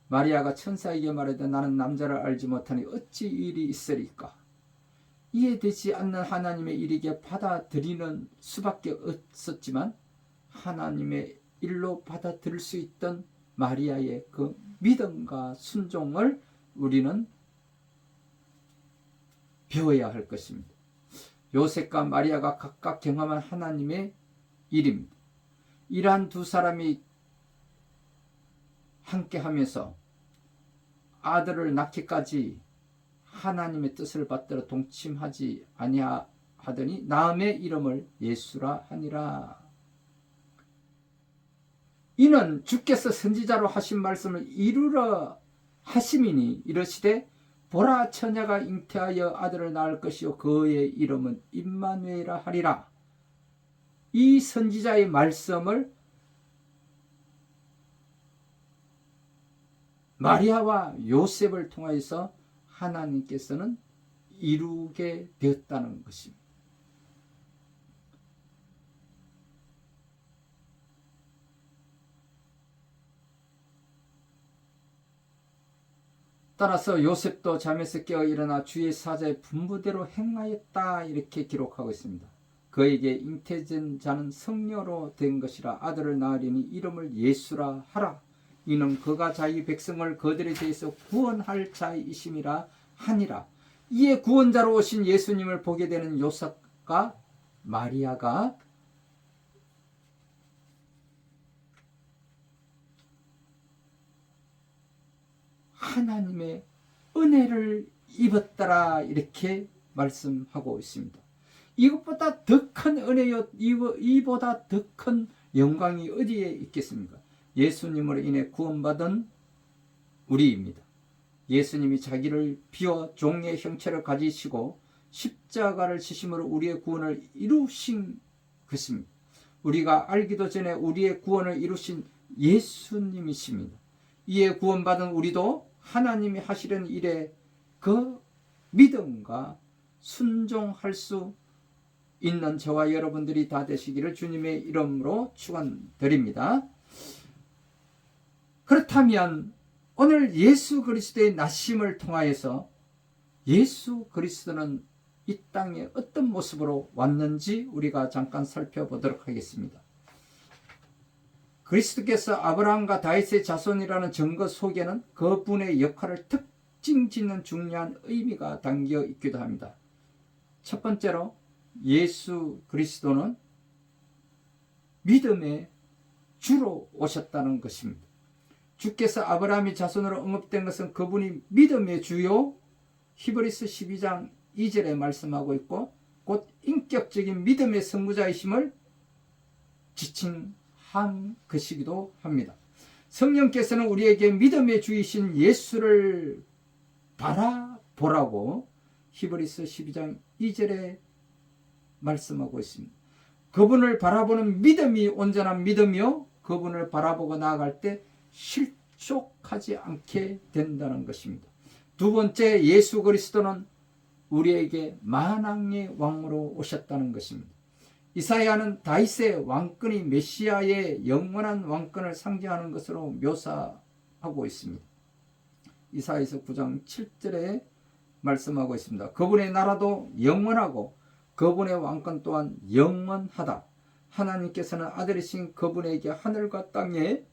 마리아가 천사에게 말하되 나는 남자를 알지 못하니 어찌 이 일이 있으리까? 이해되지 않는 하나님의 일에게 받아들이는 수밖에 없었지만 하나님의 일로 받아들일 수 있던 마리아의 그 믿음과 순종을 우리는 배워야 할 것입니다. 요셉과 마리아가 각각 경험한 하나님의 일입니다. 이러한 두 사람이 함께하면서 아들을 낳기까지 하나님의 뜻을 받들어 동침하지 아니하더니 남의 이름을 예수라 하니라. 이는 주께서 선지자로 하신 말씀을 이루려 하심이니 이르시되 보라 처녀가 잉태하여 아들을 낳을 것이요 그의 이름은 임마누엘이라 하리라. 이 선지자의 말씀을 마리아와 요셉을 통하여서 하나님께서는 이루게 되었다는 것입니다. 따라서 요셉도 잠에서 깨어 일어나 주의 사자의 분부대로 행하였다 이렇게 기록하고 있습니다. 그에게 잉태된 자는 성녀로 된 것이라. 아들을 낳으리니 이름을 예수라 하라. 이는 그가 자기 백성을 그들의 죄에서 구원할 자이심이라 하니라. 이에 구원자로 오신 예수님을 보게 되는 요셉과 마리아가 하나님의 은혜를 입었더라, 이렇게 말씀하고 있습니다. 이것보다 더 큰 은혜요, 이보다 더 큰 영광이 어디에 있겠습니까? 예수님으로 인해 구원받은 우리입니다. 예수님이 자기를 비워 종의 형체를 가지시고 십자가를 지심으로 우리의 구원을 이루신 것입니다. 우리가 알기도 전에 우리의 구원을 이루신 예수님이십니다. 이에 구원받은 우리도 하나님이 하시는 일에 그 믿음과 순종할 수 있는 저와 여러분들이 다 되시기를 주님의 이름으로 축원드립니다. 그렇다면 오늘 예수 그리스도의 나심을 통하여서 예수 그리스도는 이 땅에 어떤 모습으로 왔는지 우리가 잠깐 살펴보도록 하겠습니다. 그리스도께서 아브라함과 다윗의 자손이라는 증거 속에는 그분의 역할을 특징 짓는 중요한 의미가 담겨 있기도 합니다. 첫 번째로 예수 그리스도는 믿음의 주로 오셨다는 것입니다. 주께서 아브라함의 자손으로 언급된 것은 그분이 믿음의 주요, 히브리서 12장 2절에 말씀하고 있고, 곧 인격적인 믿음의 선구자이심을 지칭한 것이기도 합니다. 성령께서는 우리에게 믿음의 주이신 예수를 바라보라고 히브리서 12장 2절에 말씀하고 있습니다. 그분을 바라보는 믿음이 온전한 믿음이요, 그분을 바라보고 나아갈 때 실족하지 않게 된다는 것입니다. 두 번째, 예수 그리스도는 우리에게 만왕의 왕으로 오셨다는 것입니다. 이사야는 다윗의 왕권이 메시아의 영원한 왕권을 상징하는 것으로 묘사하고 있습니다. 이사야서 9장 7절에 말씀하고 있습니다. 그분의 나라도 영원하고 그분의 왕권 또한 영원하다. 하나님께서는 아들이신 그분에게 하늘과 땅에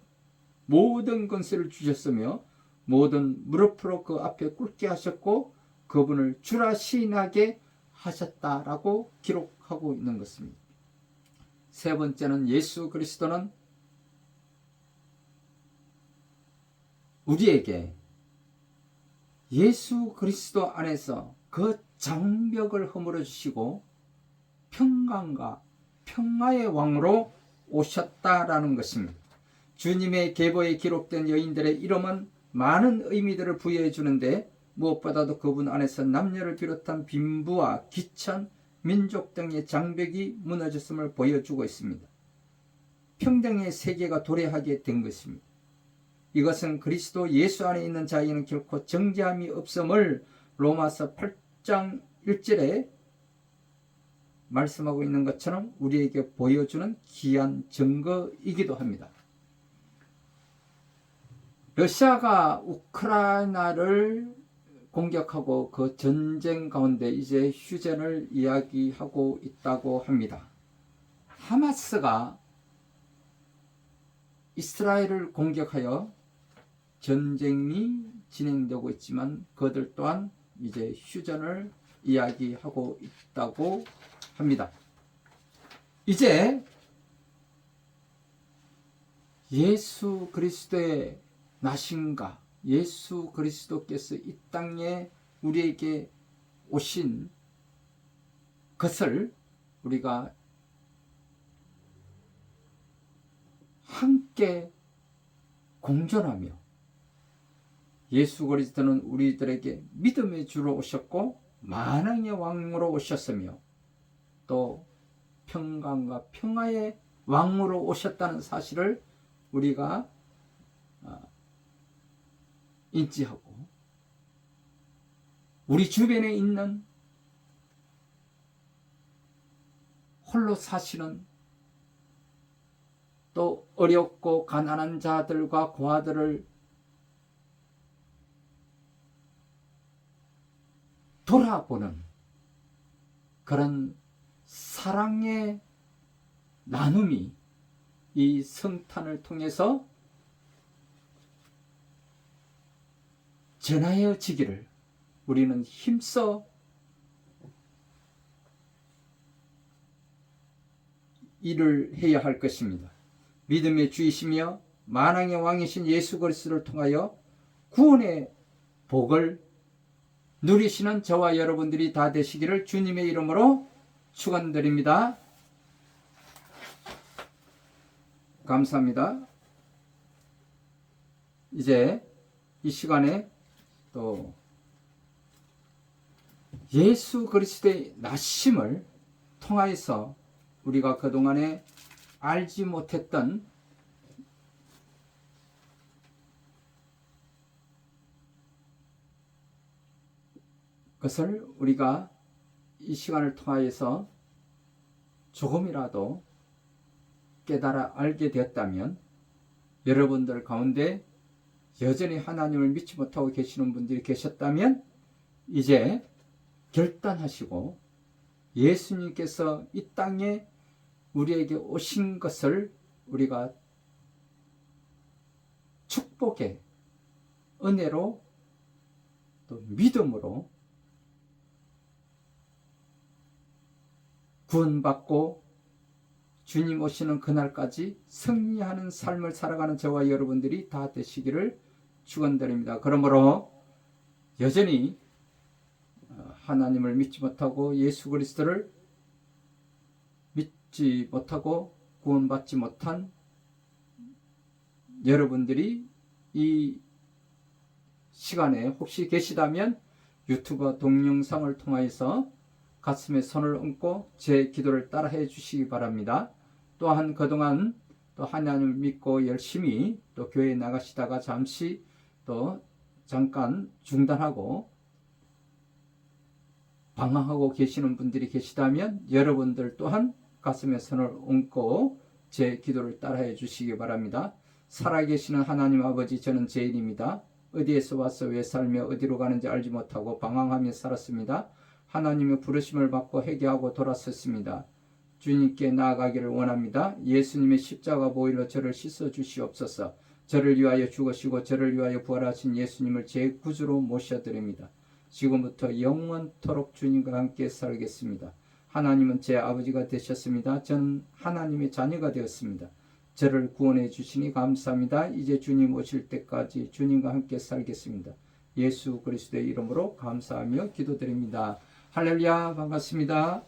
모든 권세를 주셨으며 모든 무릎으로 그 앞에 꿇게 하셨고 그분을 주라 시인하게 하셨다라고 기록하고 있는 것입니다. 세 번째는 예수 그리스도는 우리에게 예수 그리스도 안에서 그 장벽을 허물어 주시고 평강과 평화의 왕으로 오셨다라는 것입니다. 주님의 계보에 기록된 여인들의 이름은 많은 의미들을 부여해 주는데 무엇보다도 그분 안에서 남녀를 비롯한 빈부와 기천, 민족 등의 장벽이 무너졌음을 보여주고 있습니다. 평등의 세계가 도래하게 된 것입니다. 이것은 그리스도 예수 안에 있는 자에게는 결코 정죄함이 없음을 로마서 8장 1절에 말씀하고 있는 것처럼 우리에게 보여주는 귀한 증거이기도 합니다. 러시아가 우크라이나를 공격하고 그 전쟁 가운데 이제 휴전을 이야기하고 있다고 합니다. 하마스가 이스라엘을 공격하여 전쟁이 진행되고 있지만 그들 또한 이제 휴전을 이야기하고 있다고 합니다. 이제 예수 그리스도의 나심과 예수 그리스도께서 이 땅에 우리에게 오신 것을 우리가 함께 공존하며 예수 그리스도는 우리들에게 믿음의 주로 오셨고 만왕의 왕으로 오셨으며 또 평강과 평화의 왕으로 오셨다는 사실을 우리가 인지하고 우리 주변에 있는 홀로 사시는 또 어렵고 가난한 자들과 고아들을 돌아보는 그런 사랑의 나눔이 이 성탄을 통해서 전하여지기를 우리는 힘써 일을 해야 할 것입니다. 믿음의 주이시며 만왕의 왕이신 예수 그리스도를 통하여 구원의 복을 누리시는 저와 여러분들이 다 되시기를 주님의 이름으로 축원드립니다. 감사합니다. 이제 이 시간에 또 예수 그리스도의 나심을 통하여서 우리가 그동안에 알지 못했던 것을 우리가 이 시간을 통하여서 조금이라도 깨달아 알게 되었다면 여러분들 가운데 여전히 하나님을 믿지 못하고 계시는 분들이 계셨다면 이제 결단하시고 예수님께서 이 땅에 우리에게 오신 것을 우리가 축복의 은혜로 또 믿음으로 구원받고 주님 오시는 그날까지 승리하는 삶을 살아가는 저와 여러분들이 다 되시기를 축원드립니다. 그러므로 여전히 하나님을 믿지 못하고 예수 그리스도를 믿지 못하고 구원받지 못한 여러분들이 이 시간에 혹시 계시다면 유튜브 동영상을 통하여서 가슴에 손을 얹고 제 기도를 따라해 주시기 바랍니다. 또한 그동안 또 하나님을 믿고 열심히 또 교회에 나가시다가 잠시 또 잠깐 중단하고 방황하고 계시는 분들이 계시다면 여러분들 또한 가슴에 손을 얹고 제 기도를 따라해 주시기 바랍니다. 살아계시는 하나님 아버지, 저는 죄인입니다. 어디에서 와서 왜 살며 어디로 가는지 알지 못하고 방황하며 살았습니다. 하나님의 부르심을 받고 회개하고 돌아섰습니다. 주님께 나아가기를 원합니다. 예수님의 십자가 보혈로 저를 씻어 주시옵소서. 저를 위하여 죽으시고 저를 위하여 부활하신 예수님을 제 구주로 모셔드립니다. 지금부터 영원토록 주님과 함께 살겠습니다. 하나님은 제 아버지가 되셨습니다. 저는 하나님의 자녀가 되었습니다. 저를 구원해 주시니 감사합니다. 이제 주님 오실 때까지 주님과 함께 살겠습니다. 예수 그리스도의 이름으로 감사하며 기도드립니다. 할렐루야, 반갑습니다.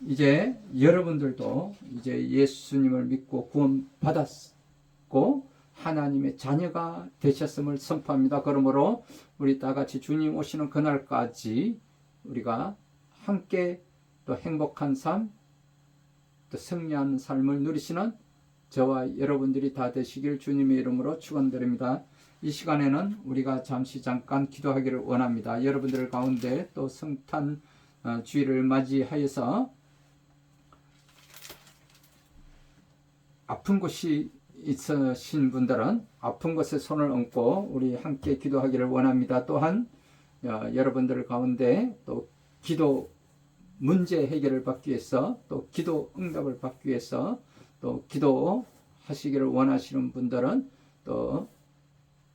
이제 여러분들도 이제 예수님을 믿고 구원받았고 하나님의 자녀가 되셨음을 선포합니다. 그러므로 우리 다 같이 주님 오시는 그날까지 우리가 함께 또 행복한 삶, 또 승리하는 삶을 누리시는 저와 여러분들이 다 되시길 주님의 이름으로 축원드립니다. 이 시간에는 우리가 잠깐 기도하기를 원합니다. 여러분들 가운데 또 성탄 주일을 맞이하여서 아픈 곳이 있으신 분들은 아픈 곳에 손을 얹고 우리 함께 기도하기를 원합니다. 또한 여러분들 가운데 또 기도 문제 해결을 받기 위해서 또 기도 응답을 받기 위해서 또 기도하시기를 원하시는 분들은 또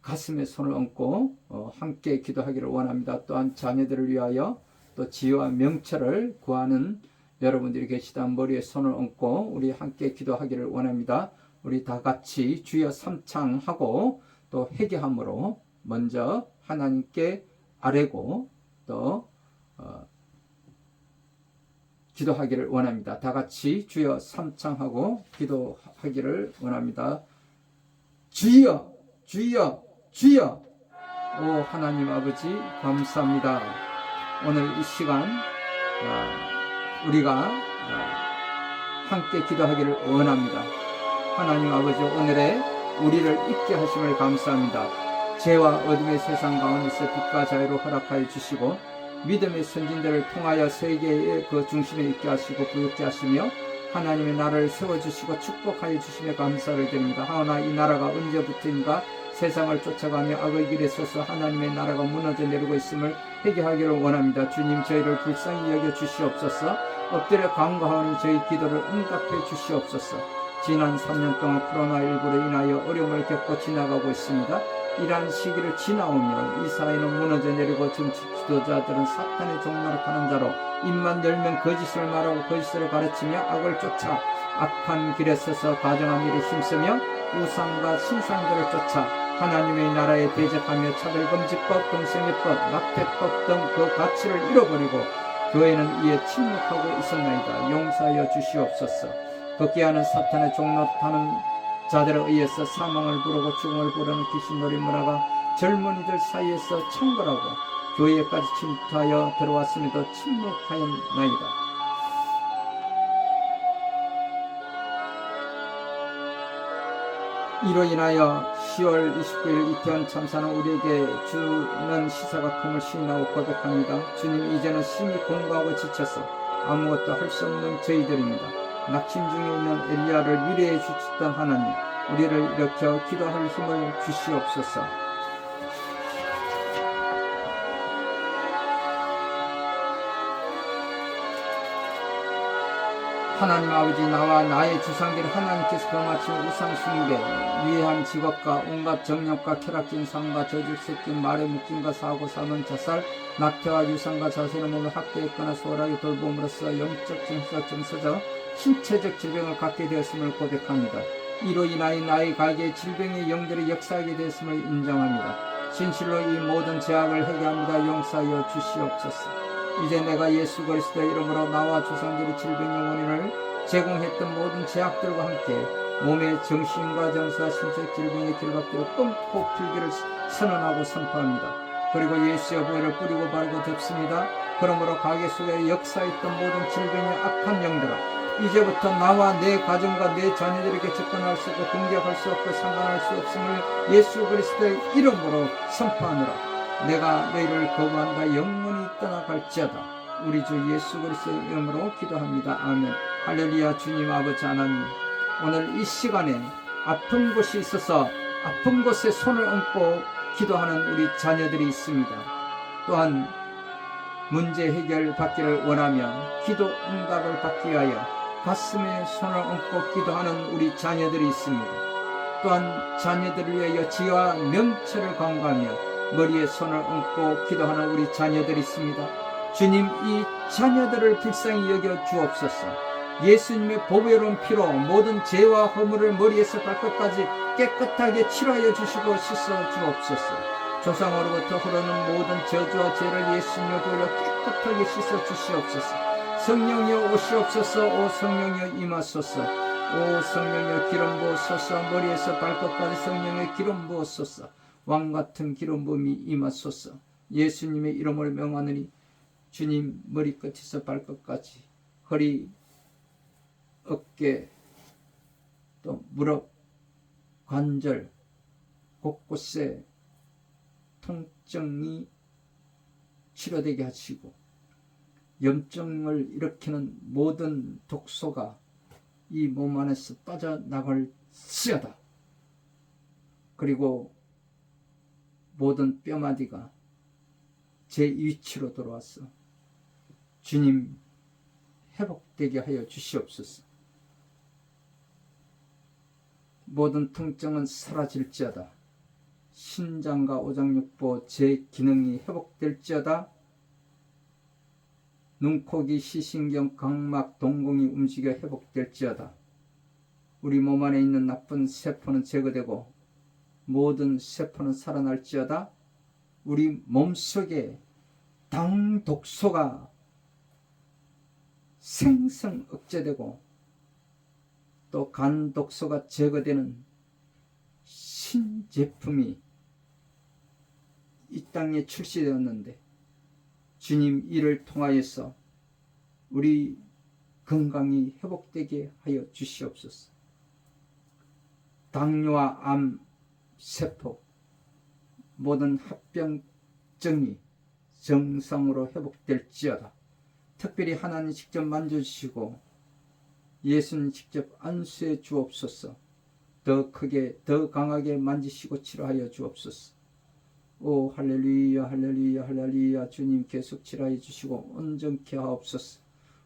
가슴에 손을 얹고 함께 기도하기를 원합니다. 또한 자녀들을 위하여 또 지혜와 명철을 구하는 여러분들이 계시다면 머리에 손을 얹고 우리 함께 기도하기를 원합니다. 우리 다 같이 주여 삼창하고 또 회개함으로 먼저 하나님께 아뢰고 또 기도하기를 원합니다. 다 같이 주여 삼창하고 기도하기를 원합니다. 주여, 주여, 주여. 오 하나님 아버지 감사합니다. 오늘 이 시간 우리가 함께 기도하기를 원합니다. 하나님 아버지, 오늘의 우리를 있게 하심을 감사합니다. 죄와 어둠의 세상 가운데서 빛과 자유로 허락하여 주시고 믿음의 선진들을 통하여 세계의 그 중심에 있게 하시고 부욕게 하시며 하나님의 나라를 세워주시고 축복하여 주시며 감사를 드립니다. 하오나 이 나라가 언제부터인가 세상을 쫓아가며 악의 길에 서서 하나님의 나라가 무너져 내리고 있음을 회개하기를 원합니다. 주님, 저희를 불쌍히 여겨 주시옵소서. 엎드려 간구하오니 저희 기도를 응답해 주시옵소서. 지난 3년 동안 코로나19로 인하여 어려움을 겪고 지나가고 있습니다. 이러한 시기를 지나오며 이 사회는 무너져 내리고 정치 지도자들은 사탄의 종로로 타는 자로 입만 열면 거짓을 말하고 거짓을 가르치며 악을 쫓아 악한 길에 서서 가정한 일에 힘쓰며 우상과 신상들을 쫓아 하나님의 나라에 대적하며 차별금지법, 동성애법, 낙태법 등 그 가치를 잃어버리고 교회는 이에 침묵하고 있었나이다. 용서하여 주시옵소서. 극기하는 사탄의 종로 타는 자들에 의해서 사망을 부르고 죽음을 부르는 귀신놀이 문화가 젊은이들 사이에서 창궐하고 교회까지 침투하여 들어왔음에도 침묵하였나이다. 이로 인하여 10월 29일 이태원 참사는 우리에게 주는 시사가 큼을 시인하고 고백합니다. 주님, 이제는 심히 공고하고 지쳐서 아무것도 할 수 없는 저희들입니다. 낙심 중에 있는 엘리야를 위로해 주셨던 하나님, 우리를 일으켜 기도할 힘을 주시옵소서. 하나님 아버지, 나와 나의 조상들이 하나님께서 거마친 우상 숭배, 위해한 직업과 온갖 정력과 쾌락진 삶과 저질 섞인 말의 묶임과 사고 사망 자살, 낙태와 유산과 자세는 몸을 학대했거나 소홀하게 돌봄으로써 영적 정서적 정서적 신체적 질병을 갖게 되었음을 고백합니다. 이로 인하여 나의 가게에 질병의 영들이 역사하게 되었음을 인정합니다. 진실로 이 모든 죄악을 회개합니다. 용서하여 주시옵소서. 이제 내가 예수 그리스도의 이름으로 나와 조상들의 질병의 원인을 제공했던 모든 죄악들과 함께 몸의 정신과 정서와 신체적 질병의 길밖으로 끊고 풀기를 선언하고 선포합니다. 그리고 예수의 보혈을 뿌리고 바르고 덮습니다. 그러므로 가게 속에 역사했던 모든 질병의 악한 영들아, 이제부터 나와 내 가정과 내 자녀들에게 접근할 수 없고 공격할 수 없고 상관할 수 없음을 예수 그리스도의 이름으로 선포하노라. 내가 너희를 거부한다. 영원히 떠나갈지어다. 우리 주 예수 그리스도의 이름으로 기도합니다. 아멘. 할렐루야. 주님 아버지 하나님, 오늘 이 시간에 아픈 곳이 있어서 아픈 곳에 손을 얹고 기도하는 우리 자녀들이 있습니다. 또한 문제 해결 받기를 원하며 기도 응답을 받기 위하여 가슴에 손을 얹고 기도하는 우리 자녀들이 있습니다. 또한 자녀들을 위하여 지혜와 명철을 강구하며 머리에 손을 얹고 기도하는 우리 자녀들이 있습니다. 주님, 이 자녀들을 불쌍히 여겨 주옵소서. 예수님의 보배로운 피로 모든 죄와 허물을 머리에서 발끝까지 깨끗하게 치료하여 주시고 씻어 주옵소서. 조상으로부터 흐르는 모든 저주와 죄를 예수님의 보혈로 깨끗하게 씻어 주시옵소서. 성령이여 오시옵소서. 오 성령이여 임하소서. 오 성령이여 기름 부으소서. 머리에서 발끝까지 성령의 기름 부으소서. 왕같은 기름 부음이 임하소서. 예수님의 이름을 명하느니 주님, 머리끝에서 발끝까지 허리, 어깨, 또 무릎, 관절 곳곳에 통증이 치료되게 하시고 염증을 일으키는 모든 독소가 이 몸 안에서 빠져나갈지어다. 그리고 모든 뼈마디가 제 위치로 돌아왔어. 주님, 회복되게 하여 주시옵소서. 모든 통증은 사라질지어다. 신장과 오장육부 제 기능이 회복될지어다. 눈코기 시신경 각막 동공이 움직여 회복될지어다. 우리 몸 안에 있는 나쁜 세포는 제거되고 모든 세포는 살아날지어다. 우리 몸속에 당 독소가 생성 억제되고 또 간 독소가 제거되는 신제품이 이 땅에 출시되었는데 주님, 이를 통하여서 우리 건강이 회복되게 하여 주시옵소서. 당뇨와 암 세포, 모든 합병증이 정상으로 회복될지어다. 특별히 하나님 직접 만져주시고 예수님 직접 안수해 주옵소서. 더 크게 더 강하게 만지시고 치료하여 주옵소서. 오 할렐루야 할렐루야 할렐루야. 주님 계속 치료해 주시고 온전케 하옵소서.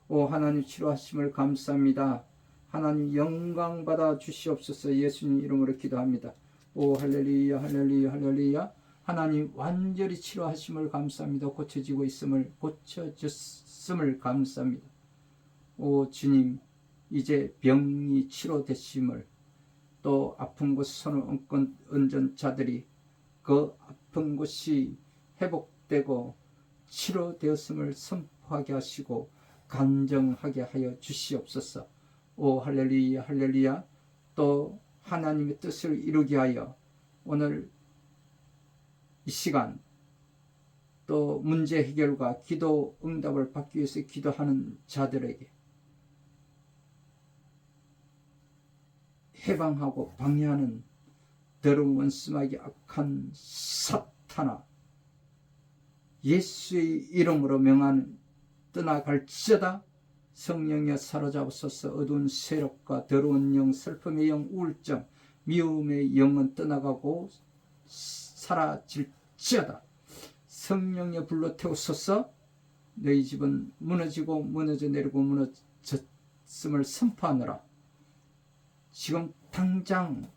오 하나님 치료하심을 감사합니다. 하나님 영광 받아 주시옵소서. 예수님 이름으로 기도합니다. 오 할렐루야 할렐루야 할렐루야. 하나님 완전히 치료하심을 감사합니다. 고쳐지고 있음을 고쳐졌음을 감사합니다. 오 주님 이제 병이 치료되심을 또 아픈 곳 손을 얹은 자들이 그 아픈 곳이 회복되고 치료되었음을 선포하게 하시고 간증하게 하여 주시옵소서. 오 할렐루야 할렐루야. 또 하나님의 뜻을 이루게 하여 오늘 이 시간 또 문제 해결과 기도 응답을 받기 위해서 기도하는 자들에게 해방하고 방해하는 더러운 원수마귀 악한 사탄아 예수의 이름으로 명하는 떠나갈지어다. 성령이여 사로잡으소서. 어두운 세력과 더러운 영, 슬픔의 영, 우울증, 미움의 영은 떠나가고 사라질지어다. 성령이여 불러 태우소서. 너희 집은 무너지고 무너져 내리고 무너졌음을 선포하느라 지금 당장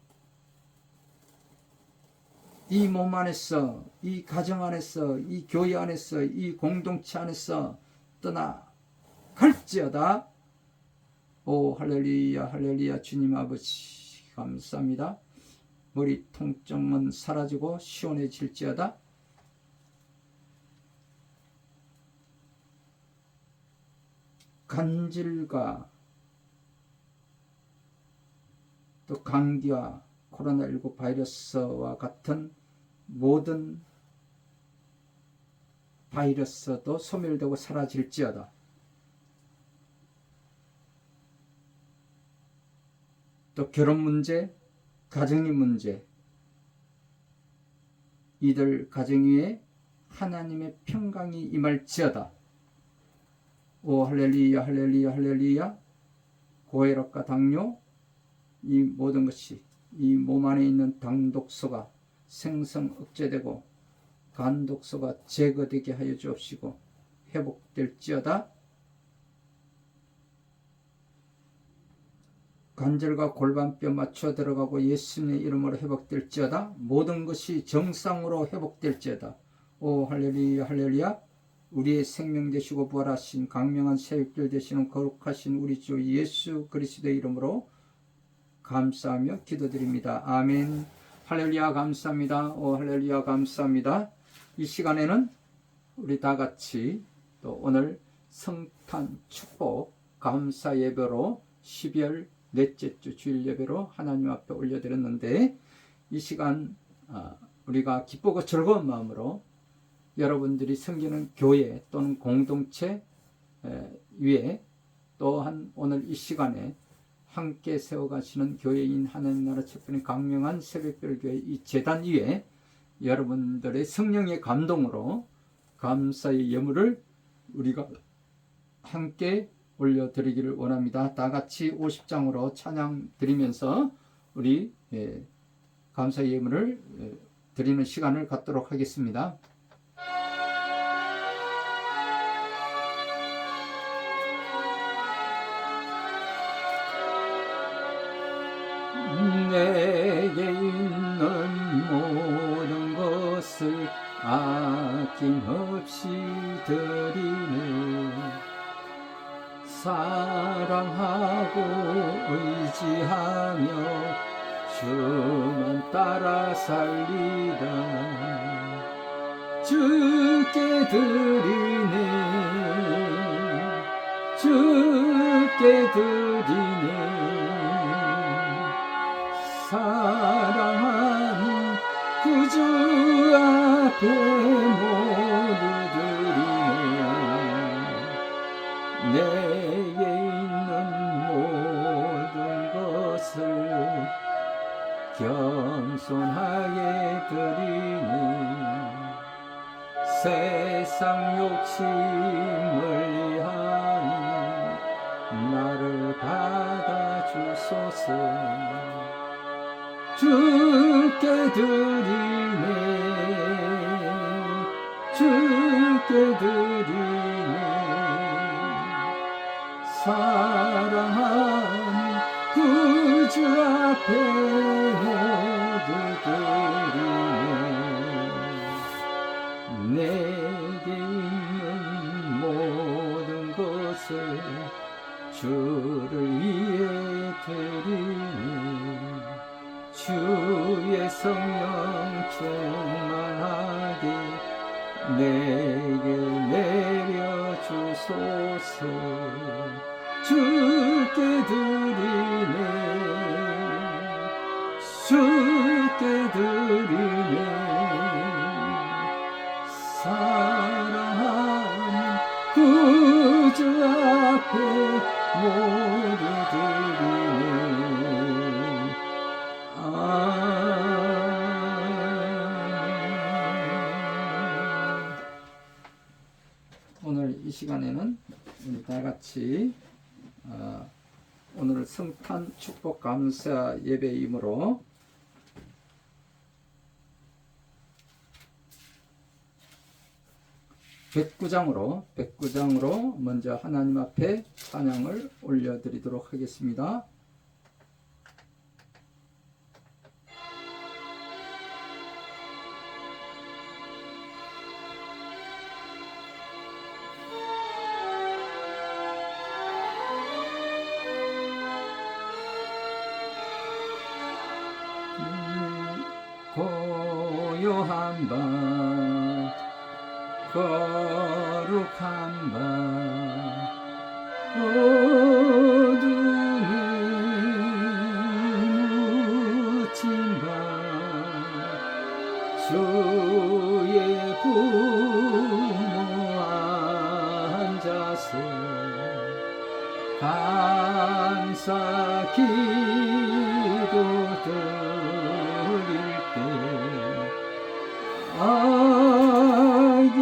이 몸 안에서, 이 가정 안에서, 이 교회 안에서, 이 공동체 안에서 떠나갈지어다. 오 할렐루야 할렐루야. 주님 아버지 감사합니다. 머리 통증은 사라지고 시원해질지어다. 간질과 또 감기와 코로나19 바이러스와 같은 모든 바이러스도 소멸되고 사라질지어다. 또 결혼 문제, 가정의 문제, 이들 가정 위에 하나님의 평강이 임할지어다. 오 할렐루야 할렐루야 할렐루야. 고혈압과 당뇨 이 모든 것이 이 몸 안에 있는 당독소가 생성 억제되고 간독소가 제거되게 하여 주옵시고 회복될지어다. 관절과 골반뼈 맞춰 들어가고 예수님의 이름으로 회복될지어다. 모든 것이 정상으로 회복될지어다. 오 할렐루야 할렐루야. 우리의 생명 되시고 부활하신 강명한 새벽별 되시는 거룩하신 우리 주 예수 그리스도의 이름으로 감사하며 기도드립니다. 아멘. 할렐루야 감사합니다. 오 할렐루야 감사합니다. 이 시간에는 우리 다 같이 또 오늘 성탄 축복 감사 예배로 12월 넷째 주 주일 예배로 하나님 앞에 올려드렸는데 이 시간 우리가 기쁘고 즐거운 마음으로 여러분들이 섬기는 교회 또는 공동체 위에 또한 오늘 이 시간에 함께 세워가시는 교회인 하나님 나라 책분의 강명한 새벽별교회 이 재단 위에 여러분들의 성령의 감동으로 감사의 예물을 우리가 함께 올려드리기를 원합니다. 다 같이 50장으로 찬양 드리면서 우리 감사의 예물을 드리는 시간을 갖도록 하겠습니다. 내게 있는 모든 것을 아낌없이 드리네. 사랑하고 의지하며 주만 따라 살리라. 주께 드리네. 주께 드리네. 사랑하는 구주 앞에 모두 드리네. 내게 있는 모든 것을 겸손하게 드리네. 세상 욕심을 위하여 나를 받아주소서. 주께 드리네. 주께 드리네. 사랑하는 구주 앞에 모두 드리네. 내게 있는 모든 것을 주를 위해 드리니 주의 성령 충만하게 내게 내려주소서. 주께 드리네, 주께 드리네. 사랑하는 구주 앞에 모두 드리네. 오늘 이 시간에는 우리 다 같이 오늘 성탄 축복 감사 예배이므로 백구장으로 먼저 하나님 앞에 찬양을 올려드리도록 하겠습니다. 고요한 밤 거룩한 밤 어둠에 묻힌 밤 주의 부모 앉아서 감사 기도 드릴 때 아기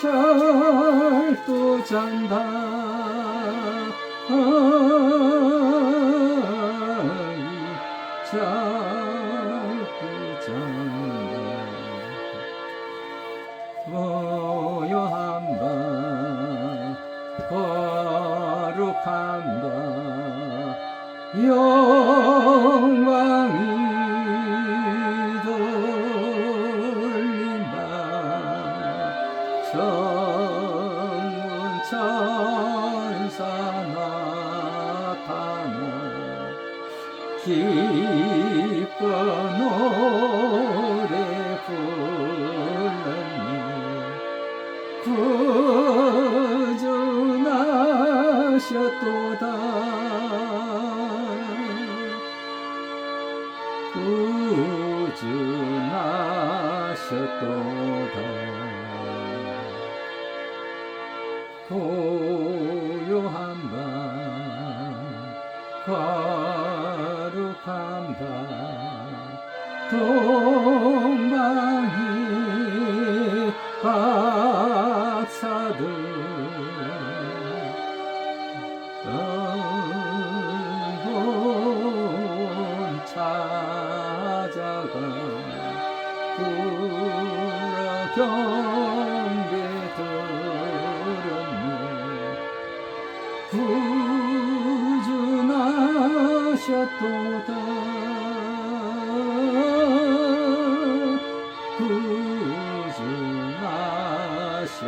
잘 또 잔다. 아기 잘 또 잔다. 고요한 밤 거룩한 밤 영광이 성문 천사 나타나 기뻐 노래 불렀네. 구주나셨도다. 구주나셨도다. 고요한 밤 거룩한 밤 동방의 박사들 영혼 찾아가 불어 경배 구주나셨도다.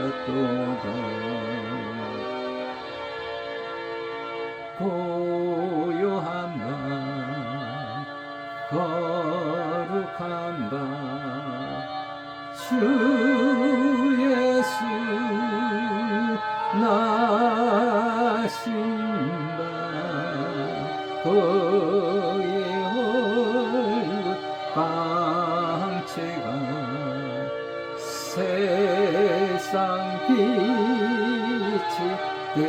구주나셨도다. 고요한 밤 거룩한 밤 주 예수 나신 바 그의 얼굴 광채가 세상 빛이 되었네.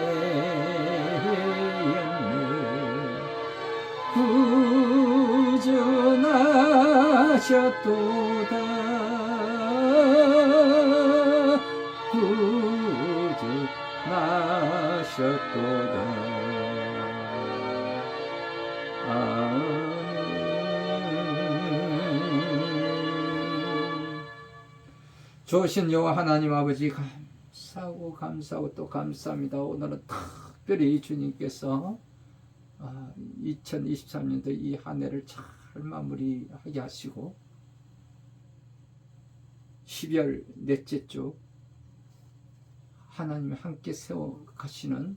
구주나셨도다. 구주나셨도다. 아멘. 좋으신 여호와 하나님 아버지 감사하고 감사하고 또 감사합니다. 오늘은 특별히 주님께서 2023년도 이 한 해를 잘 마무리하게 하시고 12월 넷째 주 하나님이 함께 세워 가시는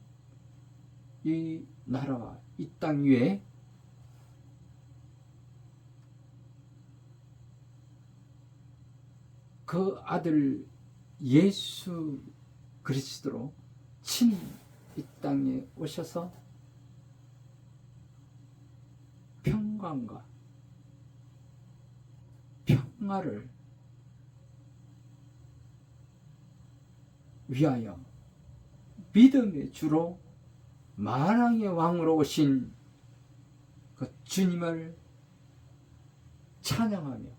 이 나라와 이 땅 위에 그 아들 예수 그리스도로 친히 이 땅에 오셔서 평강과 평화를 위하여 믿음의 주로 만왕의 왕으로 오신 그 주님을 찬양하며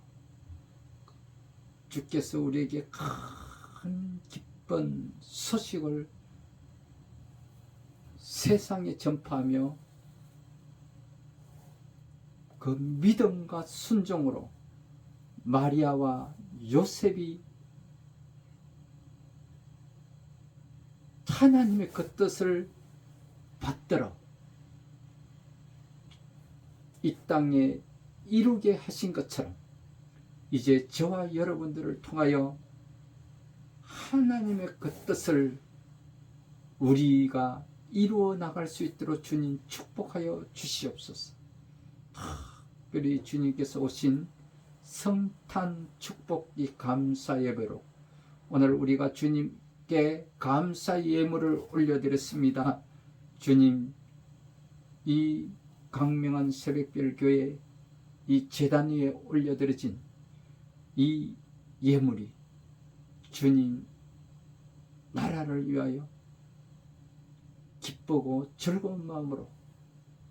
주께서 우리에게 큰 기쁜 소식을 세상에 전파하며 그 믿음과 순종으로 마리아와 요셉이 하나님의 그 뜻을 받들어 이 땅에 이루게 하신 것처럼 이제 저와 여러분들을 통하여 하나님의 그 뜻을 우리가 이루어 나갈 수 있도록 주님 축복하여 주시옵소서. 특별히 주님께서 오신 성탄 축복이 감사 예배로 오늘 우리가 주님께 감사 예물을 올려드렸습니다. 주님, 이 강명한 새벽별 교회 이 제단 위에 올려드려진 이 예물이 주님 나라를 위하여 기쁘고 즐거운 마음으로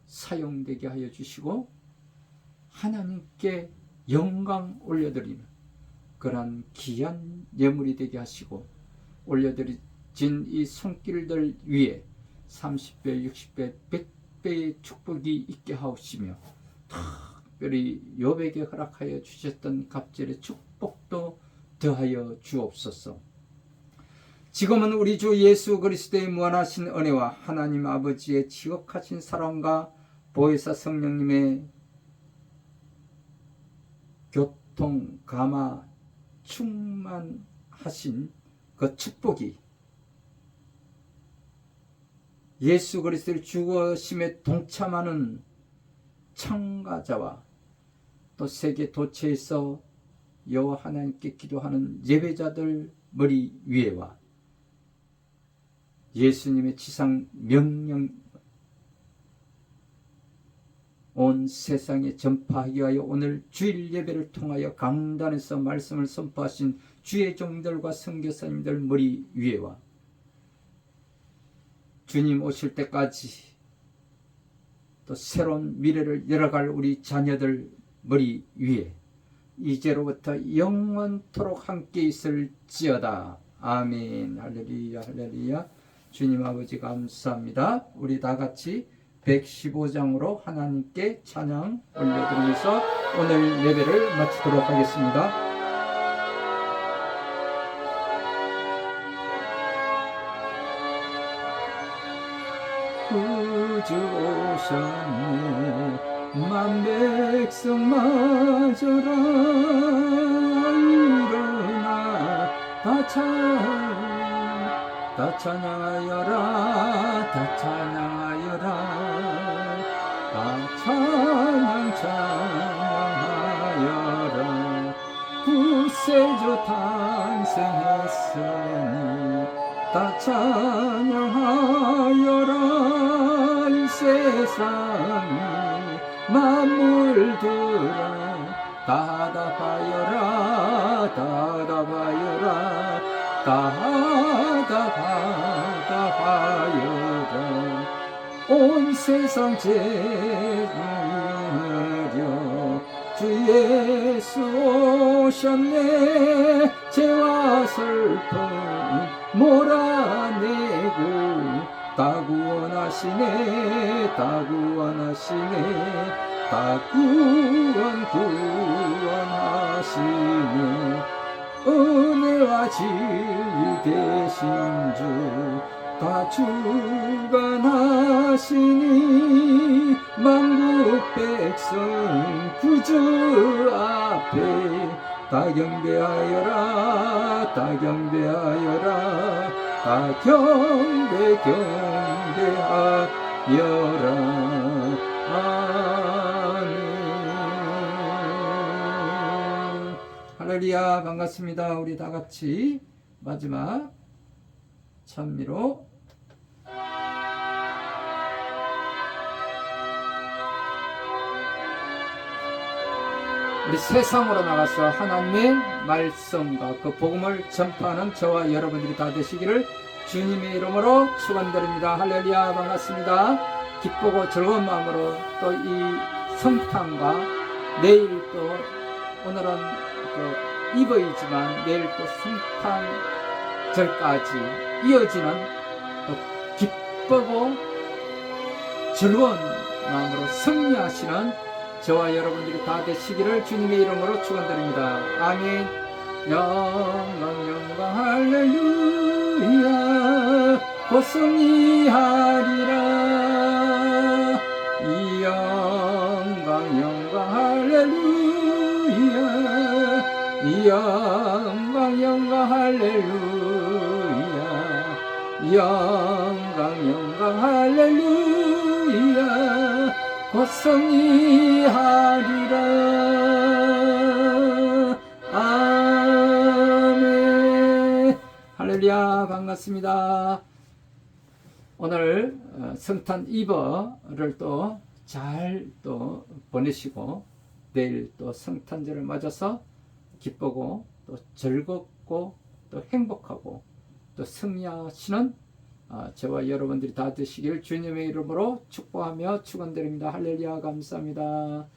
사용되게 하여 주시고 하나님께 영광 올려드리는 그러한 귀한 예물이 되게 하시고 올려드린 이 손길들 위에 30배, 60배, 100배의 축복이 있게 하옵시며 특별히 요백에 허락하여 주셨던 갑절의 축복도 더하여 주옵소서. 지금은 우리 주 예수 그리스도의 무한하신 은혜와 하나님 아버지의 지극하신 사랑과 보혜사 성령님의 교통, 감화, 충만하신 그 축복이 예수 그리스도의 죽으심에 동참하는 참가자와 또 세계 도처에서 여호와 하나님께 기도하는 예배자들 머리 위에와 예수님의 지상 명령 온 세상에 전파하기 위하여 오늘 주일 예배를 통하여 강단에서 말씀을 선포하신 주의 종들과 선교사님들 머리 위에와 주님 오실 때까지 또 새로운 미래를 열어갈 우리 자녀들 머리 위에 이제로부터 영원토록 함께 있을지어다. 아멘. 할렐루야 할렐루야. 주님 아버지 감사합니다. 우리 다 같이 115장으로 하나님께 찬양 올려드리면서 오늘 예배를 마치도록 하겠습니다. 구주 오셨네 만백성 맞아라 일어나 다 찬양하여라 다 찬양하여라 다 찬양하여라 구세주 탄생했으니 다 찬양하여라 이 세상이 만물들아 다답하여라 다답하여라 다답하여라 온 세상 제물여 주 예수 오셨네 죄와 슬픔 몰아내고 다 구원하시네 다 구원하시네 다 구원하시네 은혜와 진리 되신 주 다 주관하시니 만국 백성 구주 앞에 다 경배하여라 다 경배하여라 다 경배하여라 아멘. 할렐루야. 반갑습니다. 우리 다 같이 마지막 찬미로 우리 세상으로 나가서 하나님의 말씀과 그 복음을 전파하는 저와 여러분들이 다 되시기를 주님의 이름으로 축원드립니다. 할렐루야. 반갑습니다. 기쁘고 즐거운 마음으로 또 이 성탄과 내일 또 오늘은 그 이브이지만 내일 또 성탄절까지 이어지는 또 기쁘고 즐거운 마음으로 승리하시는 저와 여러분들이 다 되시기를 주님의 이름으로 축원드립니다. 아멘. 영광 영광 할렐루야 고승이하리라 이 영광 영광 할렐루야 이 영광 영광 할렐루야 이 영광 영광 할렐루야 고성이하리라 아멘. 할렐루야. 반갑습니다. 오늘 성탄 이브를 또 잘 또 보내시고 내일 또 성탄절을 맞아서 기쁘고 또 즐겁고 또 행복하고 또 승리하시는 저와 여러분들이 다 되시길 주님의 이름으로 축복하며 축원드립니다. 할렐루야. 감사합니다.